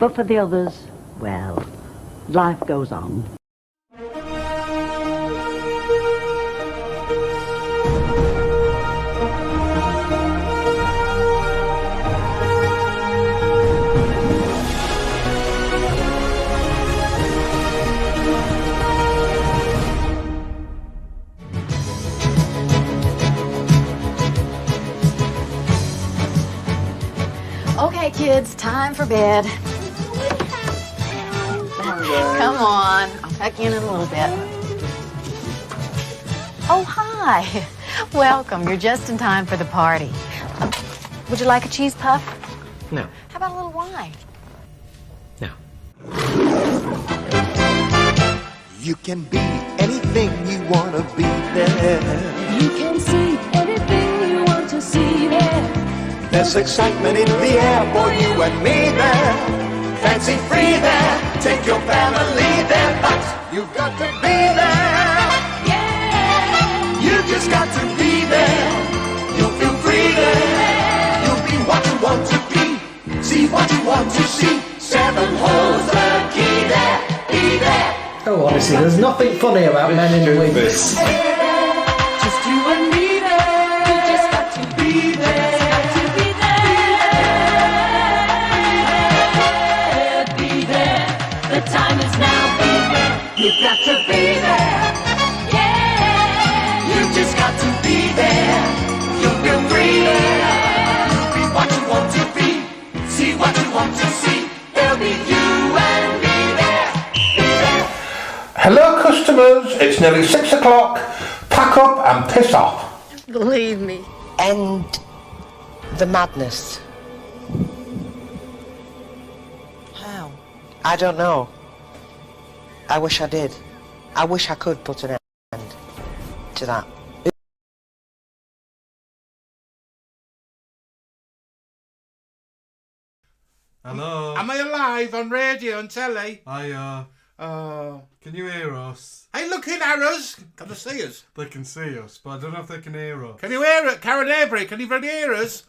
But for the others, well, life goes on. Okay, kids, time for bed. Come on, I'll tuck you in a little bit. Oh, hi. Welcome. You're just in time for the party. Would you like a cheese puff? No. How about a little wine? No. You can be anything you want to be there. You can see anything you want to see there. There's excitement in the air for you and me there. Fancy free there, take your family there, but you've got to be there. Yeah. You just got to be there. You'll feel free there. You'll be what you want to be. See what you want to see. 7 holes the key there. Be there. Oh, honestly, there's nothing funny about men in wigs. Just you and me there. You just got to be there. The time is now, be there. You've got to be there. Yeah. You just got to be there. You'll feel free there. You'll be what you want to be. See what you want to see. There'll be you and me there. Be there. Hello customers, it's nearly 6 o'clock. Pack up and piss off. Believe me. End the madness. How? I don't know. I wish I did. I wish I could put an end to that. Hello. Am I alive on radio and telly? Hiya. Can you hear us? Hey, looking at us. Can they see us? They can see us, but I don't know if they can hear us. Can you hear it? Karen Avery, can you really hear us?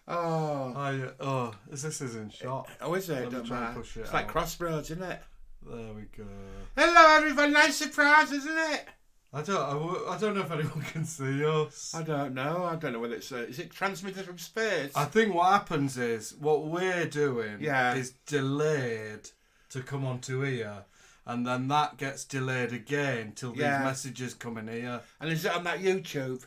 Oh. Hiya. Oh, this is in shot. Oh, is it? Let me Don't try and matter. push it It's like out. Crossroads, isn't it? There we go. Hello, everyone. Nice surprise, isn't it? I don't know if anyone can see us. I don't know. I don't know whether it's... is it transmitted from space? I think what happens is, what we're doing Yeah. is delayed to come onto here. And then that gets delayed again till these Yeah. messages come in here. And is it on that YouTube?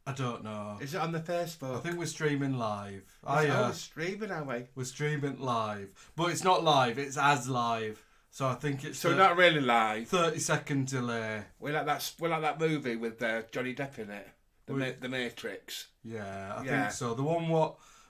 I don't know. Is it on the Facebook? I think we're streaming live. We're streaming, are we? We're streaming live. But it's not live, it's as live. So I think it's So we're not really live. 30-second delay. We're like that movie with Johnny Depp in it. The Matrix. Yeah, I Yeah. think so. The one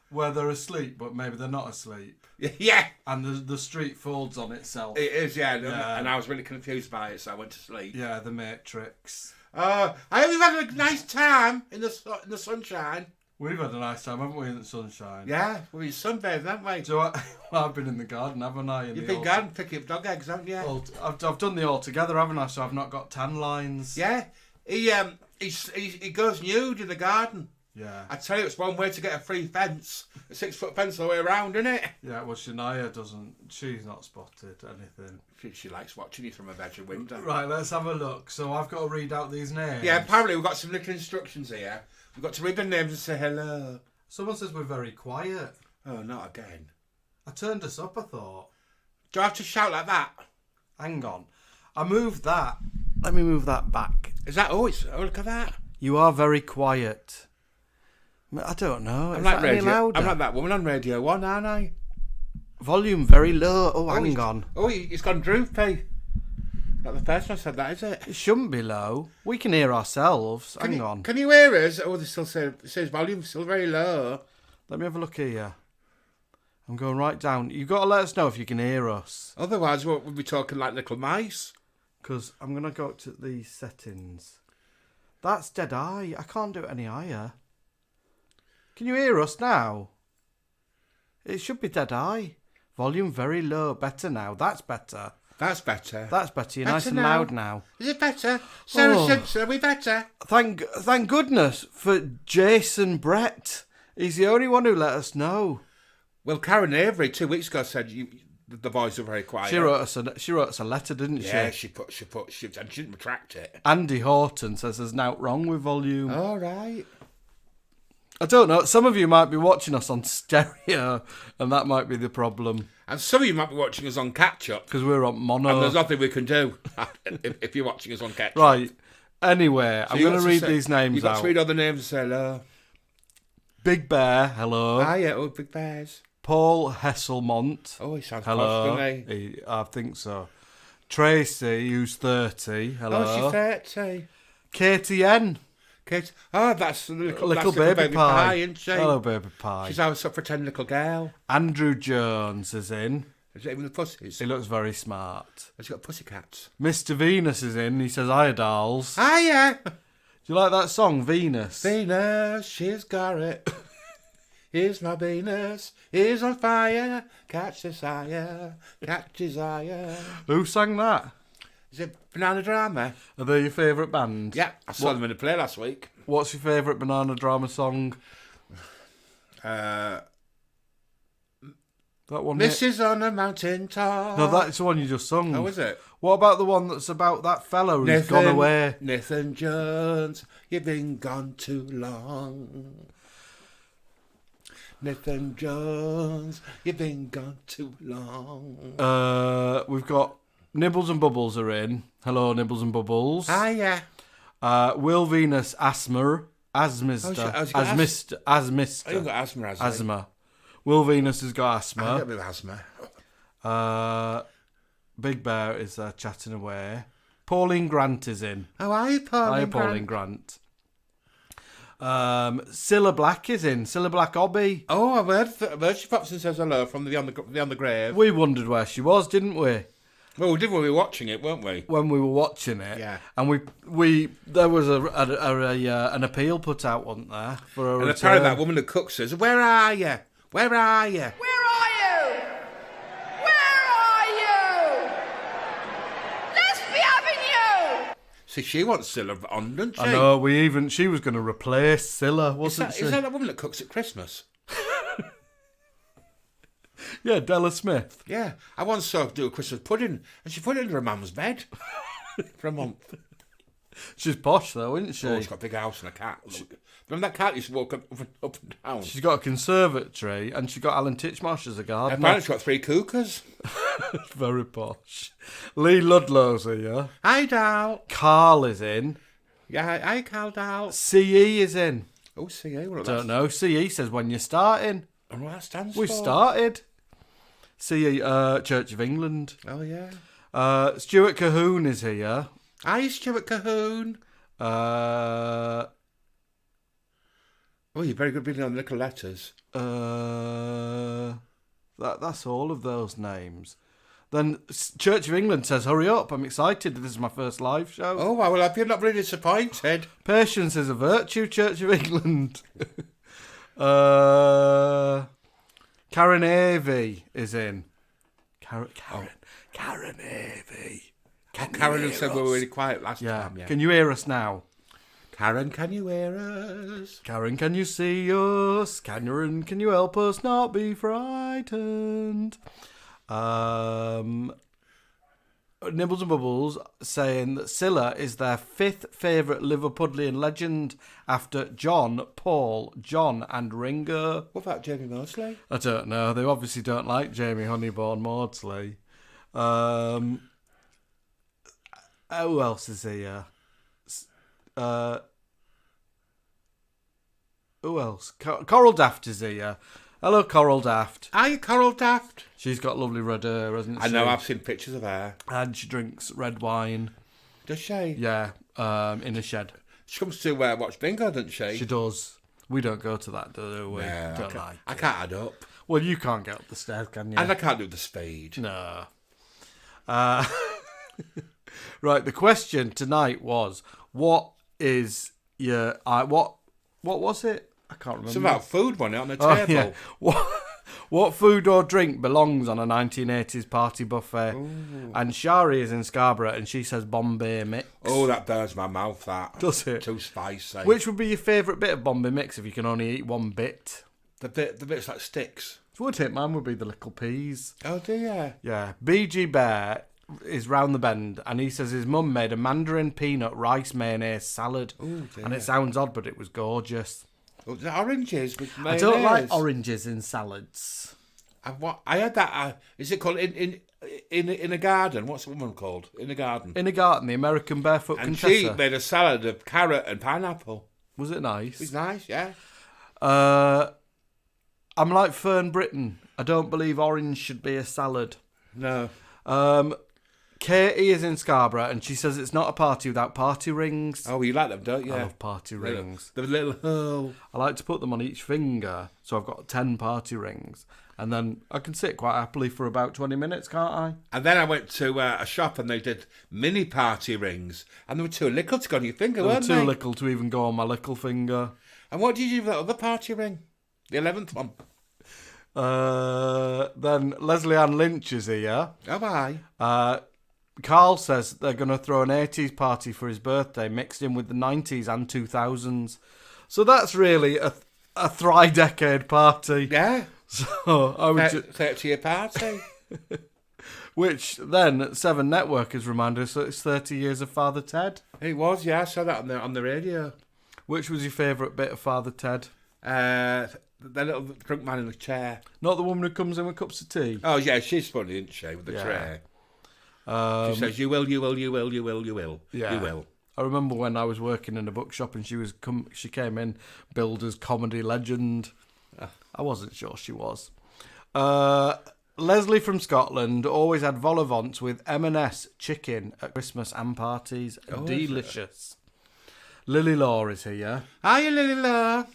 where they're asleep, but maybe they're not asleep. Yeah. And the street folds on itself. It is, yeah. Yeah. And I was really confused by it, so I went to sleep. Yeah, the Matrix. I hope you've had a nice time in the sunshine. We've had a nice time, haven't we, in the sunshine? Yeah, we've been sunbathing, haven't we? I've been in the garden, haven't I? You've been garden picking up dog eggs, haven't you? I've done the all together, haven't I? So I've not got tan lines. Yeah. He goes nude in the garden. Yeah. I tell you, it's one way to get a free fence. A 6-foot fence all the way around, isn't it? Yeah, well, Shania doesn't. She's not spotted anything. She likes watching you from a bedroom window. Right, let's have a look. So I've got to read out these names. Yeah, apparently we've got some little instructions here. We've got to read the names and say hello. Someone says we're very quiet. Oh, not again. I turned us up, I thought. Do I have to shout like that? Hang on. I moved that. Let me move that back. Is that... Oh, look at that. You are very quiet. I don't know. I'm Is like that any louder? I'm like that woman on Radio 1, aren't I? Volume very low. Oh, hang on. Oh, it's gone droopy. Not the first one said that, is it? It shouldn't be low. We can hear ourselves. Hang on. Can you hear us? Oh, they still say it says volume still very low. Let me have a look here. I'm going right down. You've got to let us know if you can hear us. Otherwise, we'll be talking like little mice. Because I'm going to go up to the settings. That's dead eye. I can't do it any higher. Can you hear us now? It should be dead eye. Volume very low. Better now. That's better. That's better. That's better. You're Better nice and now. loud now. Is it better? Sarah Oh. Simpson, are we better? Thank goodness for Jason Brett. He's the only one who let us know. Well, Karen Avery 2 weeks ago said the boys are very quiet. She wrote us a letter, didn't she? Yeah, she and she didn't retract it. Andy Horton says there's nothing wrong with volume. All right. I don't know. Some of you might be watching us on stereo, and that might be the problem. And some of you might be watching us on catch-up. Because we're on mono. And there's nothing we can do if you're watching us on catch-up. Right. Anyway, So I'm going to read these names You've got out. to read all the names and say hello. Big Bear, hello. Hiya, Big Bears. Paul Hesselmont. Oh, he sounds hello. posh, doesn't he? I think so. Tracy, who's 30. Hello. Oh, she's 30. Katie N. Kate. Oh, that's the Little baby pie. Isn't she? Hello, baby pie. She's our sort of pretend little girl. Andrew Jones is in. Is it even the pussies? He looks very smart. Has he got pussycats? Mr. Venus is in. He says, hiya, dolls. Hiya. Do you like that song, Venus? Venus, she's got it. Here's my Venus, he's on fire. Catch desire, catch desire. Who sang that? Is it Banana Drama? Are they your favourite band? Yeah, I saw them in a play last week. What's your favourite Banana Drama song? That one. This is on a mountain top. No, that's the one you just sung. Oh, is it? What about the one that's about that fellow who's gone away? Nathan Jones, you've been gone too long. Nathan Jones, you've been gone too long. We've got Nibbles and Bubbles are in. Hello, Nibbles and Bubbles. Hiya. Will Venus Asthma. Asthma. Asthma. You've got asthma, has he? Asthma. Will Venus has got I asthma. got a bit of asthma. Big Bear is chatting away. Pauline Grant is in. Oh, hi, Pauline. Hi, Pauline Grant. Cilla Black is in. Cilla Black Obby. Oh, I've heard she pops and says hello from the on the grave. We wondered where she was, didn't we? Well, we did when we were watching it, weren't we? When we were watching it, Yeah. And we there was an appeal put out, wasn't there, for a And return. apparently that woman that cooks says, "Where are you? Where are you?" Where are you? Where are you? Let's be having you! See, she wants Cilla on, doesn't she? I know. She was going to replace Cilla, wasn't she? Is that woman that cooks at Christmas? Yeah, Della Smith. Yeah. I once saw her do a Christmas pudding, and she put it under her mum's bed for a month. She's posh though, isn't she? Oh, she's got a big house and a cat. Remember that cat used to walk up and down? She's got a conservatory, and she got Alan Titchmarsh as a gardener. Apparently she's got 3 cougars. Very posh. Lee Ludlow's here. Hi, Dal. Carl is in. Yeah, hi, Carl Dal. CE is in. Oh, CE. What Don't know. CE says when you're starting. And what that stands We for? started. CE, Church of England. Oh, yeah. Stuart Cahoon is here. Hi, Stuart Cahoon. Uh, Oh, you're very good reading on the little letters. That's all of those names. Then Church of England says, hurry up, I'm excited. This is my first live show. Oh, well, I hope you're not really disappointed. Patience is a virtue, Church of England. Karen Avey is in. Karen Avey. Karen who said we were really quiet last time, yeah. Can you hear us now? Karen, can you hear us? Karen, can you see us? Karen, can you help us not be frightened? Nibbles and Bubbles saying that Cilla is their 5th favourite Liverpudlian legend after John, Paul, John and Ringo. What about Jamie Mosley? I don't know. They obviously don't like Jamie Honeyborn Maudsley. Who else is here? Who else? Coral Daft is here. Hello, Coral Daft. Hi, Coral Daft. She's got lovely red hair, hasn't she? I know, I've seen pictures of her. And she drinks red wine. Does she? Yeah, in a shed. She comes to watch bingo, doesn't she? She does. We don't go to that, do we? No, Don't like I it. can't add up. Well, you can't get up the stairs, can you? And I can't do the speed. No. Right, the question tonight was, what is your... what was it? I can't remember. It's about food, wasn't it, on the Oh, table? yeah. What food or drink belongs on a 1980s party buffet? Ooh. And Shari is in Scarborough, and she says Bombay mix. Oh, that burns my mouth, that. Does it? Too spicy. Which would be your favourite bit of Bombay mix if you can only eat one bit? The bits like sticks. Would it? Mine would be the little peas. Oh dear. Yeah. BG Bear is round the bend, and he says his mum made a mandarin peanut rice mayonnaise salad. Ooh, dear. And it sounds odd, but it was gorgeous. Oh, the oranges with mayonnaise. I don't like oranges in salads. I had that. Is it called in a garden? What's the woman called? In a garden. In a garden, the American Barefoot And Contessa. she made a salad of carrot and pineapple. Was it nice? It was nice, yeah. I'm like Fern Britton. I don't believe orange should be a salad. No. Katie is in Scarborough, and she says it's not a party without party rings. Oh, you like them, don't you? I love party rings. The little hole. I like to put them on each finger, so I've got 10 party rings. And then I can sit quite happily for about 20 minutes, can't I? And then I went to a shop and they did mini party rings. And they were too little to go on your finger, They were weren't too they? little to even go on my little finger. And what did you do with that other party ring? The 11th one? Then Leslie Ann Lynch is here. Oh, bye. Carl says they're going to throw an 80s party for his birthday mixed in with the 90s and 2000s. So that's really a three-decade party. Yeah. So I would 30-year party. Which then 7 Network has reminded us that it's 30 years of Father Ted. It was, yeah. I saw that on the radio. Which was your favourite bit of Father Ted? The little drunk man in the chair. Not the woman who comes in with cups of tea. Oh, yeah, she's funny, isn't she, with the tray? She says, you will, you will, you will, you will, you will. Yeah. You will. I remember when I was working in a bookshop and she came in billed as comedy legend. I wasn't sure she was. Leslie from Scotland always had vol au vents with M&S chicken at Christmas and parties. Delicious. Lily Law is here. Hiya, Lily Law.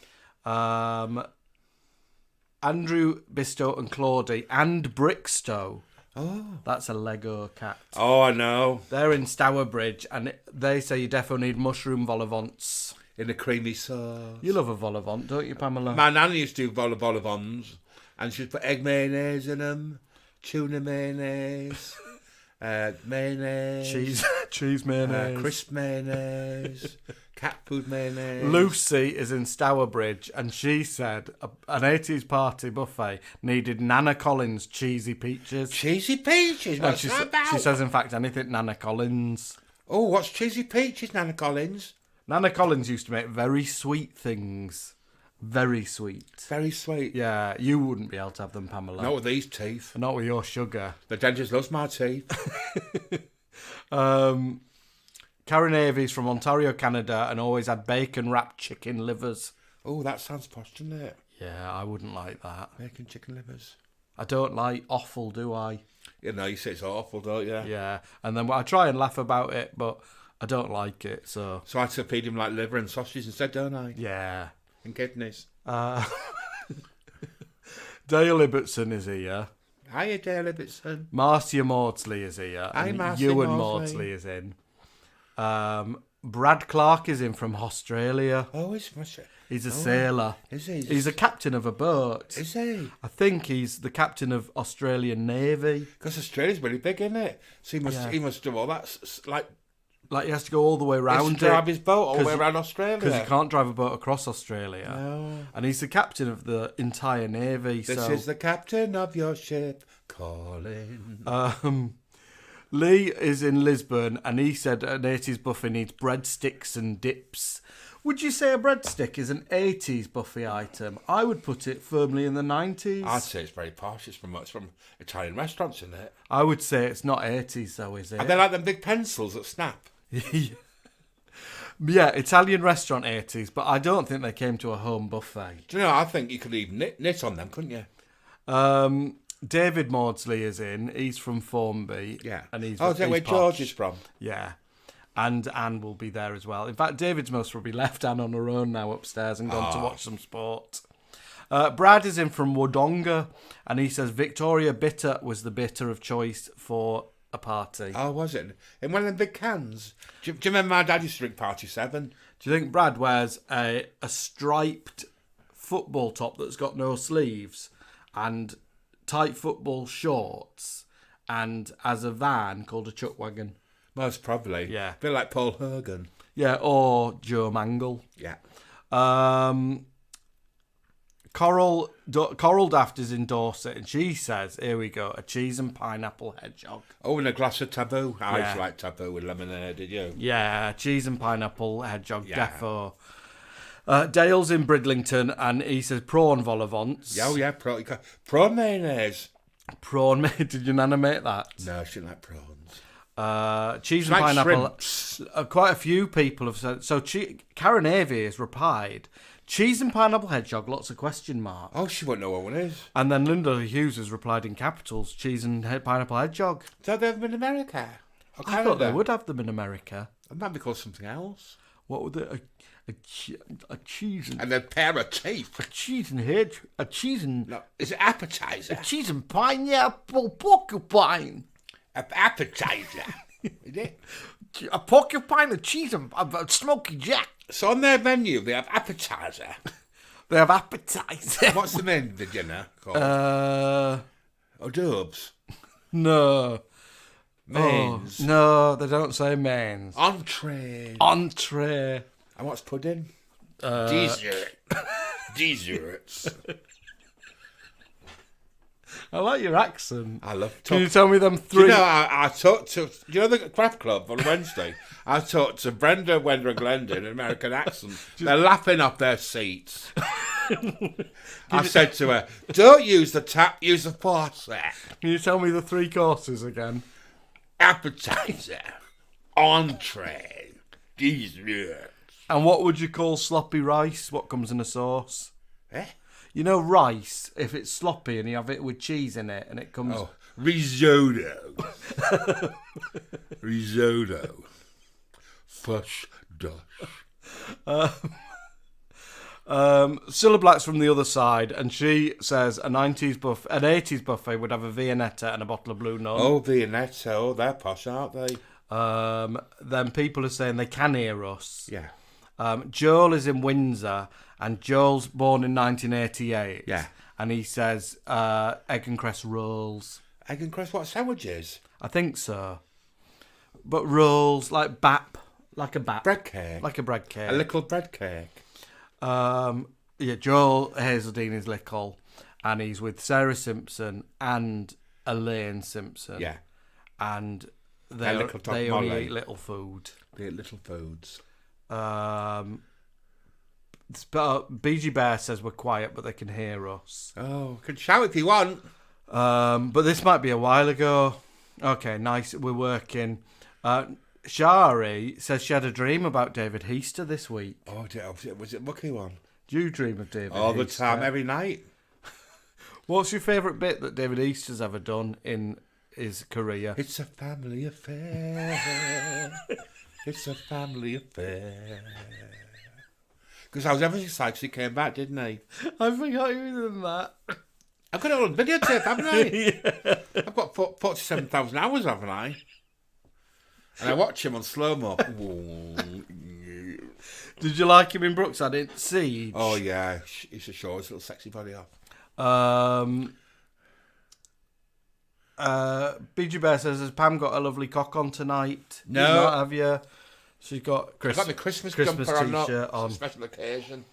Andrew Bistow and Claudie and Brickstow. Oh. That's a Lego cat. Oh, I know. They're in Stourbridge, and they say you definitely need mushroom vol au vents. In a creamy sauce. You love a vol au vent, don't you, Pamela? My nan used to do vol au vents, and she'd put egg mayonnaise in them, tuna mayonnaise, mayonnaise, cheese mayonnaise, crisp mayonnaise, cat food mayonnaise. Lucy is in Stourbridge, and she said an 80s party buffet needed Nana Collins cheesy peaches. Cheesy peaches? And What's that about? she says, in fact, anything Nana Collins. Oh, what's cheesy peaches, Nana Collins? Nana Collins used to make very sweet things. Very sweet. Very sweet. Yeah, you wouldn't be able to have them, Pamela. Not with these teeth. Not with your sugar. The dentist loves my teeth. Karen Avies from Ontario, Canada, and always had bacon-wrapped chicken livers. Oh, that sounds posh, doesn't it? Yeah, I wouldn't like that. Bacon chicken livers. I don't like offal, do I? You know, you say it's awful, don't you? Yeah, and then I try and laugh about it, but I don't like it, so... So I had to feed him like liver and sausages instead, don't I? Yeah. And kidneys. Dale Ibbotson is here. Hiya, Dale Ibbotson. Marcia Maudsley is here. Hi, and Marcia Ewan Maudsley. Maudsley is in. Brad Clark is in from Australia. Oh, He's a sailor. Is he? He's a captain of a boat. Is he? I think he's the captain of Australian Navy. Because Australia's very big, isn't it? So he must do all that, Like he has to go all the way around he has to drive his boat all the way around Australia. Because he can't drive a boat across Australia. No. And he's the captain of the entire Navy. This is the captain of your ship calling. Lee is in Lisbon, and he said an 80s buffet needs breadsticks and dips. Would you say a breadstick is an 80s buffet item? I would put it firmly in the 90s. I'd say it's very posh. It's from Italian restaurants, isn't it? I would say it's not 80s, though, is it? Are they like them big pencils that snap? Yeah, Italian restaurant 80s, but I don't think they came to a home buffet. Do you know, I think you could leave knit on them, couldn't you? David Maudsley is in. He's from Formby. Yeah. And he's is that where posh. George is from? Yeah. And Anne will be there as well. In fact, David's most probably left Anne on her own now upstairs and gone to watch some sport. Brad is in from Wodonga, and he says Victoria Bitter was the bitter of choice for a party. Oh, was it? In one of them big cans? Do you remember my dad used to drink Party 7? Do you think Brad wears a striped football top that's got no sleeves and tight football shorts and has a van called a chuck wagon? Most probably. Yeah. A bit like Paul Hogan. Yeah, or Joe Mangle. Yeah. Coral Daft is in Dorset, and she says, here we go, a cheese and pineapple hedgehog. Oh, and a glass of taboo. I used Yeah. to like taboo with lemonade, did you? Yeah, cheese and pineapple hedgehog, Yeah. defo. Dale's in Bridlington, and he says prawn vol au vents. Oh, yeah, prawn mayonnaise. Prawn, did your nana make that? No, she didn't like prawns. Cheese and Like pineapple. shrimps. Quite a few people have said. So Karen Avey has replied, cheese and pineapple hedgehog, lots of question marks. Oh, she won't know what one is. And then Linda Hughes has replied in capitals, cheese and pineapple hedgehog. So they have them in America? Or I thought they Canada? would have them in America. It might be called something else. What would they? A cheese and And a pair of teeth. a cheese and hedge, a cheese and No, it's an appetizer. cheese and pineapple porcupine. An appetizer. Is it? A porcupine, a cheese and a smoky jack. So on their menu, they have appetizer. They have appetizer. What's the main the dinner called? Hors d'oeuvres. No. Mains. Oh, no, they don't say mains. Entree. Entree. And what's pudding? Dessert. Desserts. I like your accent. I love Can you talk. tell me them Do three? you know, I talked to, you know the craft club on Wednesday? I talked to Brenda, Wenda and Glenda in an American accent. They're laughing off their seats. I said to her, don't use the tap, use the faucet. Can you tell me the three courses again? Appetizer. Entree. Dessert. And what would you call sloppy rice? What comes in a sauce? Eh? You know rice, if it's sloppy and you have it with cheese in it and it comes... Oh, risotto. Risotto. Fush dush. Cilla Black's from the other side, and she says an 80s buffet would have a Viennetta and a bottle of Blue Nun. Oh, Viennetta. Oh, they're posh, aren't they? Then people are saying they can hear us. Yeah. Joel is in Windsor, and Joel's born in 1988. Yeah. And he says egg and cress rolls. Egg and cress, what sandwiches? I think so. But rolls, like bap, like a bap. Bread cake. Like a bread cake. A little bread cake. Yeah, Joel Hazeldine is little, and he's with Sarah Simpson and Elaine Simpson. Yeah. And little dog they only Molly. eat little food. They eat little foods. BG Bear says we're quiet, but they can hear us. Oh, can shout if you want. But this might be a while ago. Okay, nice. We're working. Shari says she had a dream about David Heaster this week. Oh, was it Mucky one? Do you dream of David All the Heaster? time, every night. What's your favourite bit that David Easter's ever done in his career? It's a family affair. It's a family affair. Because I was ever so excited he came back, didn't he? I forgot he was in that. I've got it on videotape, haven't I? Yeah. I've got 47,000 hours, haven't I? And I watch him on slow-mo. Did you like him in Brooks? I didn't see. Oh, yeah. He should show his little sexy body off. BG Bear says, has Pam got a lovely cock on tonight? No. You not, have you? She's got I've got my Christmas jumper t-shirt t-shirt on. It's a special occasion.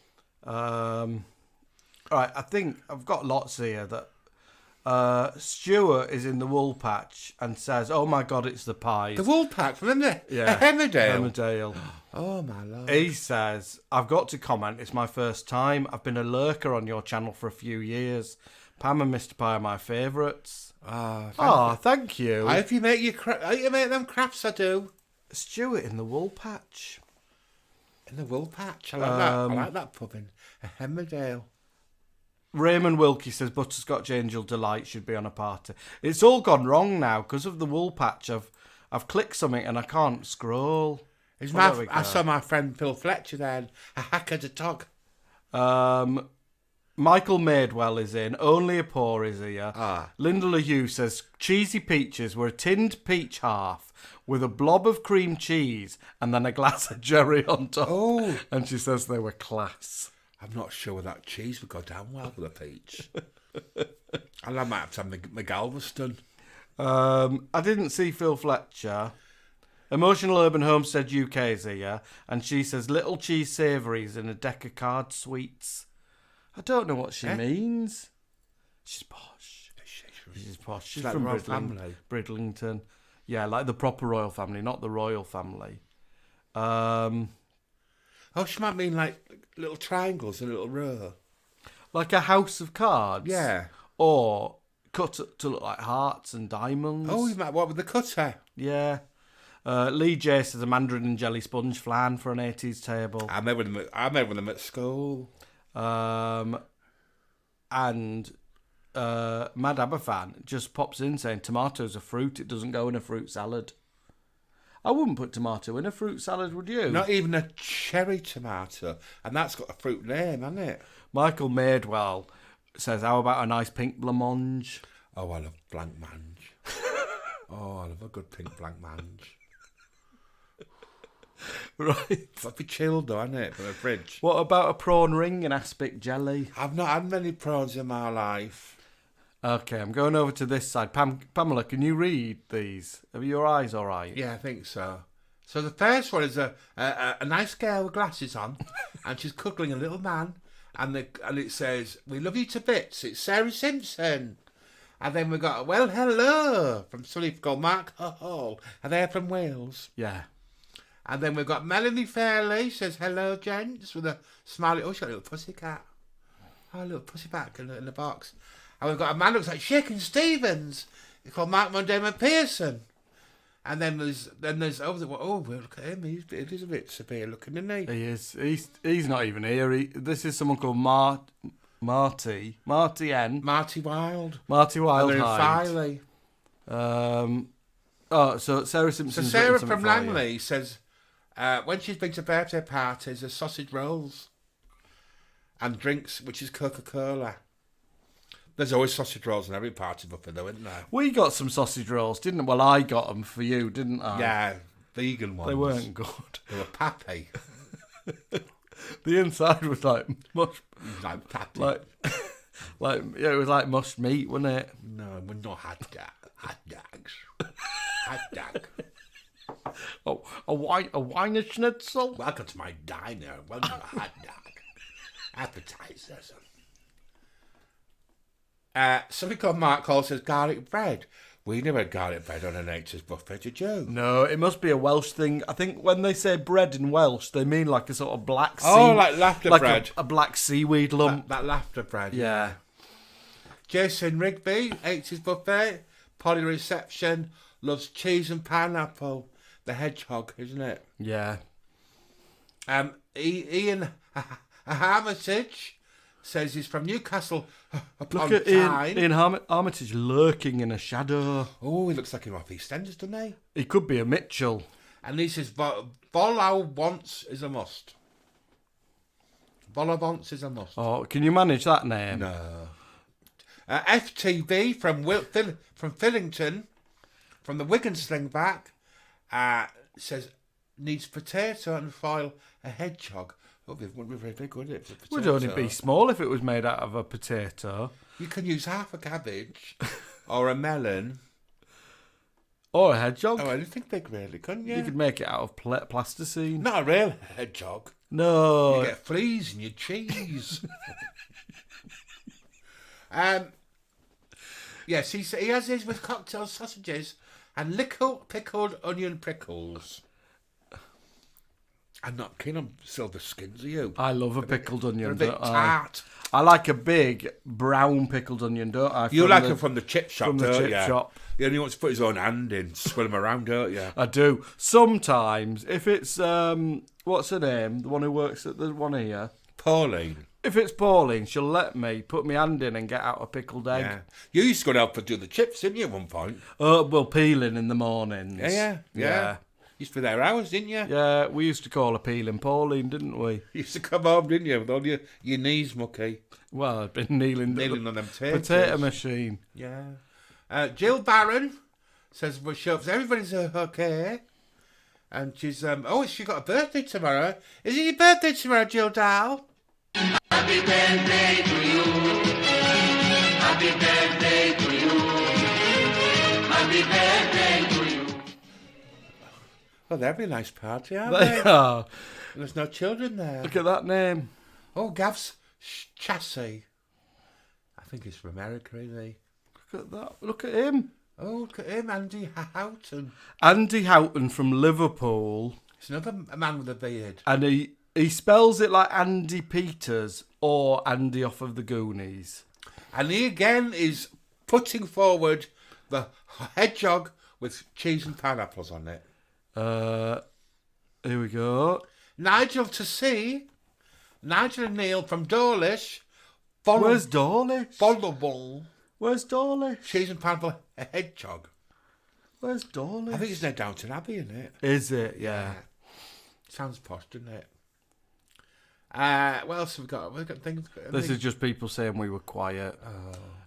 Right, I think I've got lots here that Stuart is in the wool patch and says, oh my God, it's the pies. The wool pack from him, Yeah. Hemmerdale. Emmerdale. Oh, my Lord. He says, I've got to comment, it's my first time. I've been a lurker on your channel for a few years. Pam and Mr. Pie are my favourites. Thank you. I hope you make them crafts, I do. Stuart in the wool patch. In the wool patch. I like that. I like that pub in Hemmerdale. Raymond Wilkie says Butterscotch Angel Delight should be on a party. It's all gone wrong now because of the wool patch. I've clicked something and I can't scroll. I saw my friend Phil Fletcher then. A hacker to talk. Michael Madewell is in. Only a Poor is here. Ah. Linda LaHue says cheesy peaches were a tinned peach half with a blob of cream cheese and then a glass of jerry on top. Oh. And she says they were class. I'm not sure that cheese would go down well with a peach. I might have to have my Galveston. I didn't see Phil Fletcher. Emotional Urban Homestead UK is here. And she says little cheese savouries in a deck of card sweets. I don't know what she means. She's posh. She's posh. She's like from the royal family. Bridlington. Yeah, like the proper royal family, not the royal family. Oh, she might mean like little triangles in a little row. Like a house of cards? Yeah. Or cut to look like hearts and diamonds? Oh, you might what with the cutter? Yeah. Lee J says a mandarin and jelly sponge flan for an 80s table. I remember them at school. And Mad Aberfan just pops in saying tomato's a fruit, it doesn't go in a fruit salad. I wouldn't put tomato in a fruit salad, would you? Not even a cherry tomato. And that's got a fruit name, hasn't it? Michael Madewell says, how about a nice pink blancmange? Oh, I love blancmange. Oh, I love a good pink blancmange. Right. It's like be chilled though, isn't it, from the fridge? What about a prawn ring and aspic jelly? I've not had many prawns in my life. Okay, I'm going over to this side. Pamela, can you read these? Are your eyes all right? Yeah, I think so. So the first one is a nice girl with glasses on, and she's cuddling a little man, and it says, "We love you to bits." It's Sarah Simpson. And then we got, well, hello, from somebody called Mark Hall, and they're from Wales. Yeah. And then we've got Melanie Fairley, says, hello, gents, with a smiley, oh, she's got a little pussycat. Oh, a little pussycat in the box. And we've got a man who looks like Shakin' Stevens. He's called Mark Mondayman Pearson. And then there's look at him. He is a bit severe looking, isn't he? He is. He's not even here. This is someone called Marty N. Marty Wilde. Marty Wilde. And Filey. So Sarah Simpson. So Sarah from Langley says, when she's been to birthday parties, there's sausage rolls and drinks, which is Coca-Cola. There's always sausage rolls in every party buffet, though, isn't there? We got some sausage rolls, didn't we? Well, I got them for you, didn't I? Yeah, vegan ones. They weren't good. They were pappy. The inside was like mush. Like pappy. It was like mushed meat, wasn't it? No, we're not hot dogs. Hot dog. Oh, a wine schnitzel. Welcome to my diner. Welcome to a hot dog. Appetizers. Somebody called Mark Hall says garlic bread. We never had garlic bread on an 80s buffet, did you? No, it must be a Welsh thing. I think when they say bread in Welsh, they mean like a sort of black like laughter bread. A black seaweed lump. That laughter bread. Yeah. Jason Rigby, 80s buffet. Polly Reception, loves cheese and pineapple. The hedgehog, isn't it? Yeah. Ian Armitage says he's from Newcastle upon Look at Tyne. Ian Armitage lurking in a shadow. Oh, he looks like him off EastEnders, doesn't he? He could be a Mitchell. And he says, Vol wants is a must. Vol-au-vents is a must. Oh, can you manage that name? No. FTB from Fillington, from the Wig Slingback, says needs potato and foil a hedgehog. Oh, it wouldn't be very big, would it? Would only be small if it was made out of a potato. You can use half a cabbage or a melon. Or a hedgehog. Oh, anything big, really, couldn't you? You could make it out of plasticine. Not a real hedgehog. No. You get fleas in your cheese. Yes, he has his with cocktail sausages and pickled onion prickles. I'm not keen on silver skins, are you? I love a pickled onion. They're a bit tart. I like a big brown pickled onion, don't I? You like them from the chip shop, from the don't chip you? shop. He only wants to put his own hand in, swirl them around, don't you? I do. Sometimes, if it's, what's her name? The one who works at the one here? Pauline. If it's Pauline, she'll let me put my hand in and get out a pickled egg. Yeah. You used to go and help her do the chips, didn't you, at one point? Well, peeling in the mornings. Yeah. Used to be there hours, didn't you? Yeah, we used to call her Peeling Pauline, didn't we? You used to come home, didn't you, with all your knees mucky. Well, I'd been kneeling on them potato machine. Yeah. Jill Barron says, well, she hopes everybody's okay. And she's, she got a birthday tomorrow. Is it your birthday tomorrow, Jill Dow? Happy birthday to you. Happy birthday to you. Happy birthday to you. Well, that'd be a nice party, aren't They are. There's no children there. Look at that name. Oh, Gav's chassis. I think he's from America, isn't he? Look at that. Look at him. Oh, look at him, Andy Houghton. Andy Houghton from Liverpool. It's another man with a beard. And he spells it like Andy Peters or Andy off of the Goonies. And he again is putting forward the hedgehog with cheese and pineapples on it. Here we go. Nigel to see. Nigel and Neil from Dawlish. Where's Dawlish? Bollable. Where's Dawlish? Cheese and pineapple hedgehog. Where's Dawlish? I think it's near Downton Abbey, isn't it? Is it? Yeah. Sounds posh, doesn't it? What else have we got? We've got things. This is just people saying we were quiet.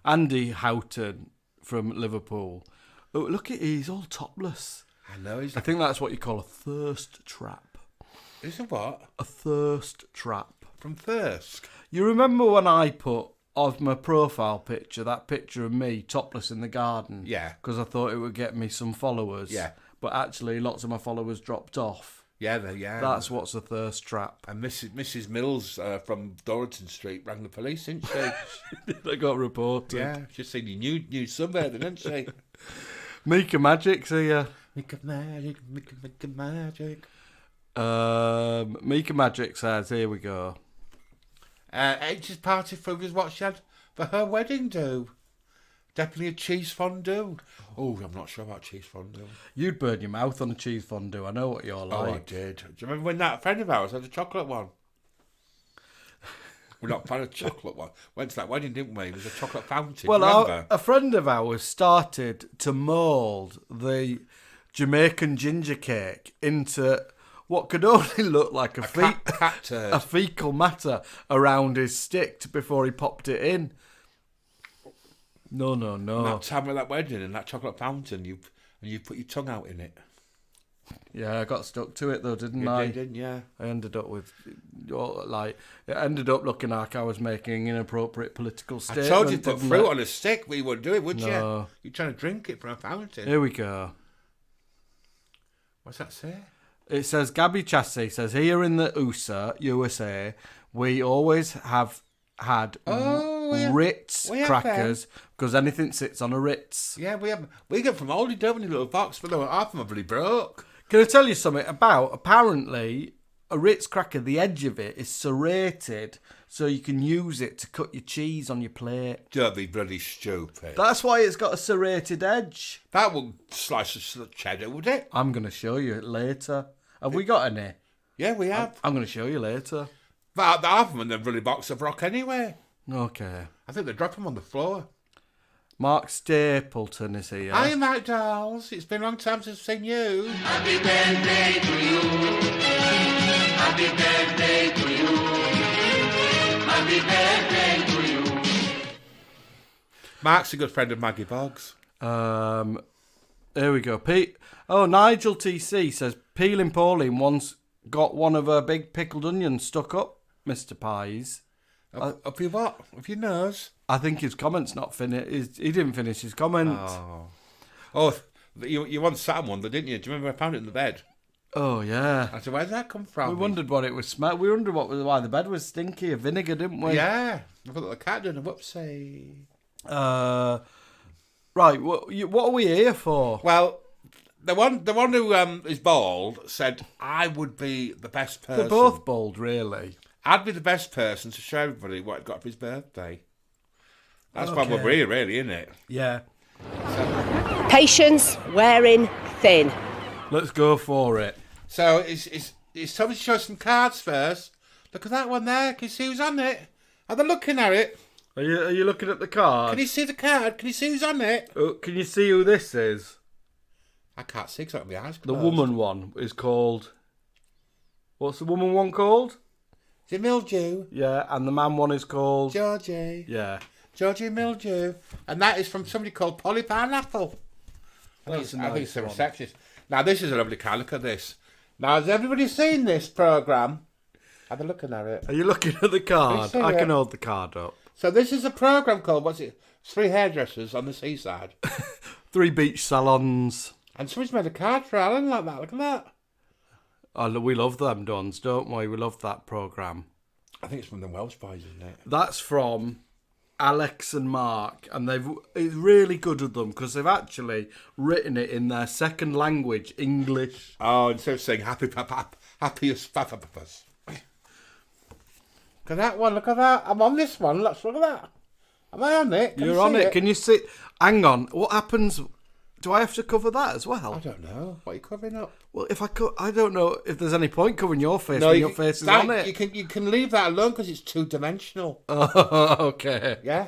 Andy Houghton from Liverpool. Oh, look at he's all topless. I know. I think that's what you call a thirst trap. Is it what? A thirst trap. From Thirsk. You remember when I put of my profile picture, that picture of me topless in the garden? Yeah. Because I thought it would get me some followers. Yeah. But actually, lots of my followers dropped off. Yeah, yeah. That's what's a thirst trap. And Mrs. Mills from Dorrington Street rang the police, didn't she? They got reported. Yeah, she's seen you nude sunbathing, didn't she? Mika Magic's here. Mika Magic. Mika Magic says, here we go. H's party food is what she had for her wedding do. Definitely a cheese fondue. Oh, I'm not sure about cheese fondue. You'd burn your mouth on a cheese fondue. I know what you're like. Oh, I did. Do you remember when that friend of ours had a chocolate one? We're not fan of chocolate one. Went to that wedding, didn't we? It was a chocolate fountain. Well, a friend of ours started to mould the Jamaican ginger cake into what could only look like a fecal matter around his stick before he popped it in. No. And that time at that wedding and that chocolate fountain, you put your tongue out in it. Yeah, I got stuck to it though, didn't I? You did, yeah. I ended up with, it ended up looking like I was making inappropriate political statements. I told you to put fruit on a stick, but you wouldn't do it, would you? No. You're trying to drink it from a fountain. Here we go. What's that say? It says, Gabby Chassis says, here in the USA, we always have had Ritz crackers because anything sits on a Ritz. Yeah, we get from Aldi, don't we, little box, but half of them are really broke. Can I tell you something about, apparently, a Ritz cracker, the edge of it is serrated so you can use it to cut your cheese on your plate. Don't be bloody stupid. That's why it's got a serrated edge. That would slice of cheddar, would it? I'm going to show you it later. Have we got any? Yeah, we have. I'm going to show you later. But half of them in the bloody box of rock anyway. Okay. I think they drop them on the floor. Mark Stapleton is here. Hi, Matt Dolls. It's been a long time since I've seen you. Happy birthday to you. Happy birthday to you. Happy birthday to you. Mark's a good friend of Maggie Boggs. Here we go. Nigel TC says, Peeling Pauline once got one of her big pickled onions stuck up Mr. Pies. Up your what? Up your nose? I think his comment's not finished. He didn't finish his comment. Oh, you once sat on one, didn't you? Do you remember I found it in the bed? Oh, yeah. I said, where did that come from? We wondered what it was smell. We wondered why the bed was stinky of vinegar, didn't we? Yeah. I thought the cat did a whoopsie. Right, what are we here for? Well, the one who is bald said, I would be the best person. They're both bald, really. I'd be the best person to show everybody what he got for his birthday. That's why we're here, really, isn't it? Yeah. Patience wearing thin. Let's go for it. So it's time to show some cards first. Look at that one there. Can you see who's on it? Are they looking at it? Are you looking at the card? Can you see the card? Can you see who's on it? Can you see who this is? I can't see because I've got my eyes closed. The woman one is called... What's the woman one called? Is it Mildew? Yeah, and the man one is called... Georgie. Yeah. Georgie Mildew. And that is from somebody called Polly Pineapple. I think it's a receptionist. Now, this is a lovely card. Look at this. Now, has everybody seen this programme? Have a look at it. Are you looking at the card? I can hold the card up. So this is a programme called, what's it? 3 hairdressers on the seaside. 3 beach salons. And somebody's made a card for Alan like that. Look at that. Oh, we love them dons, don't we? We love that programme. I think it's from the Welsh boys, isn't it? That's from Alex and Mark, and it's really good of them because they've actually written it in their second language, English. Oh, instead of saying happiest papas. Look at that one, look at that. I'm on this one, look at that. Am I on it? You're on it. Can you see? Hang on. What happens? Do I have to cover that as well? I don't know. What are you covering up? Well, if I don't know if there's any point covering your face when your face is on it. You can leave that alone because it's two-dimensional. Oh, okay. Yeah?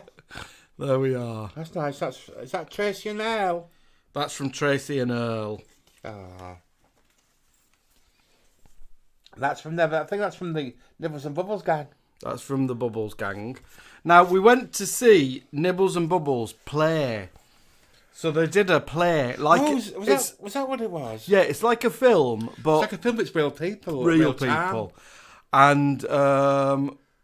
There we are. That's nice. Is that Tracy and Earl? That's from Tracy and Earl. Ah. I think that's from the Nibbles and Bubbles gang. That's from the Bubbles gang. Now, we went to see Nibbles and Bubbles play. So they did a play. Was that what it was? Yeah, it's like a film, but... It's like a film, but it's real people. Real people. And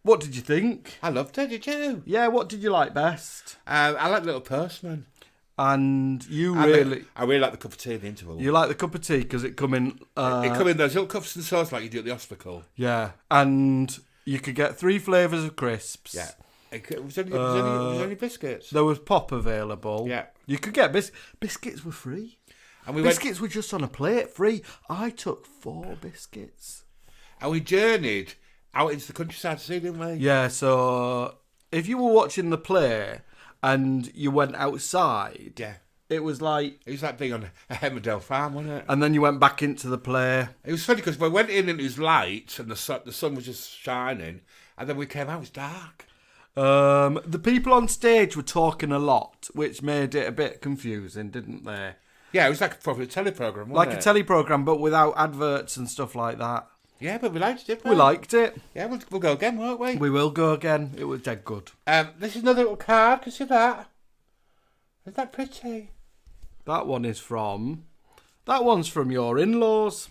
what did you think? I loved it, did you? Yeah, what did you like best? I like Little Postman. And I really like the cup of tea in the interval. You like the cup of tea because it come in... it come in those little cups and sauce like you do at the hospital. Yeah, and you could get 3 flavours of crisps. Yeah. Was there any biscuits? There was pop available. Yeah. You could get biscuits were free. And biscuits were just on a plate, free. I took 4 biscuits. And we journeyed out into the countryside to see, didn't we? Yeah, so if you were watching the play and you went outside, yeah, it was like being on a Hemmerdale farm, wasn't it? And then you went back into the play. It was funny because we went in and it was light and the sun was just shining, and then we came out, it was dark. The people on stage were talking a lot, which made it a bit confusing, didn't they? Yeah, it was like a proper teleprogram, wasn't it? Like a teleprogram, but without adverts and stuff like that. Yeah, but we liked it. We liked it. Yeah, we'll go again, won't we? We will go again. It was dead good. This is another little card. Can you see that? Is that pretty? That one is from... That one's from your in-laws.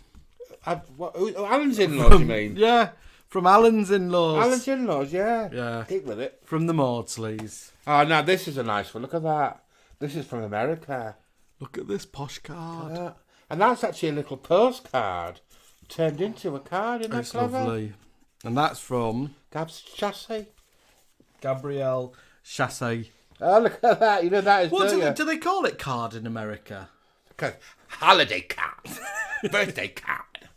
Alan's in-laws, you mean? Yeah, from Alan's in-laws. Alan's in-laws, yeah. Yeah. Keep with it. From the Maudsleys. Oh, now this is a nice one. Look at that. This is from America. Look at this posh card. And that's actually a little postcard turned into a card. Isn't that clever? Lovely. And that's from... Gab's Chassis. Gabrielle Chassis. Oh, look at that. You know that is, do they call it card in America? Holiday card. Birthday card.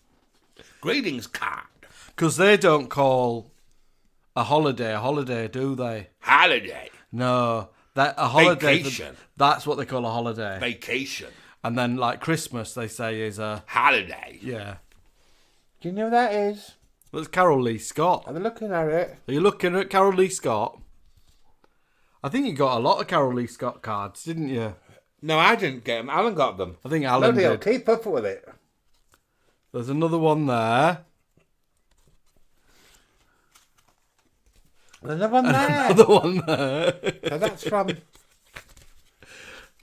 Greetings card. Because they don't call a holiday, do they? Holiday. No. A holiday. Vacation. That's what they call a holiday. Vacation. And then, like, Christmas, they say is a... Holiday. Yeah. Do you know who that is? That's Carol Lee Scott. Are they looking at it? Are you looking at Carol Lee Scott? I think you got a lot of Carol Lee Scott cards, didn't you? No, I didn't get them. Alan got them. I think Alan Nobody will did. keep up with it. There's another one there. There's another one there. Another one there. So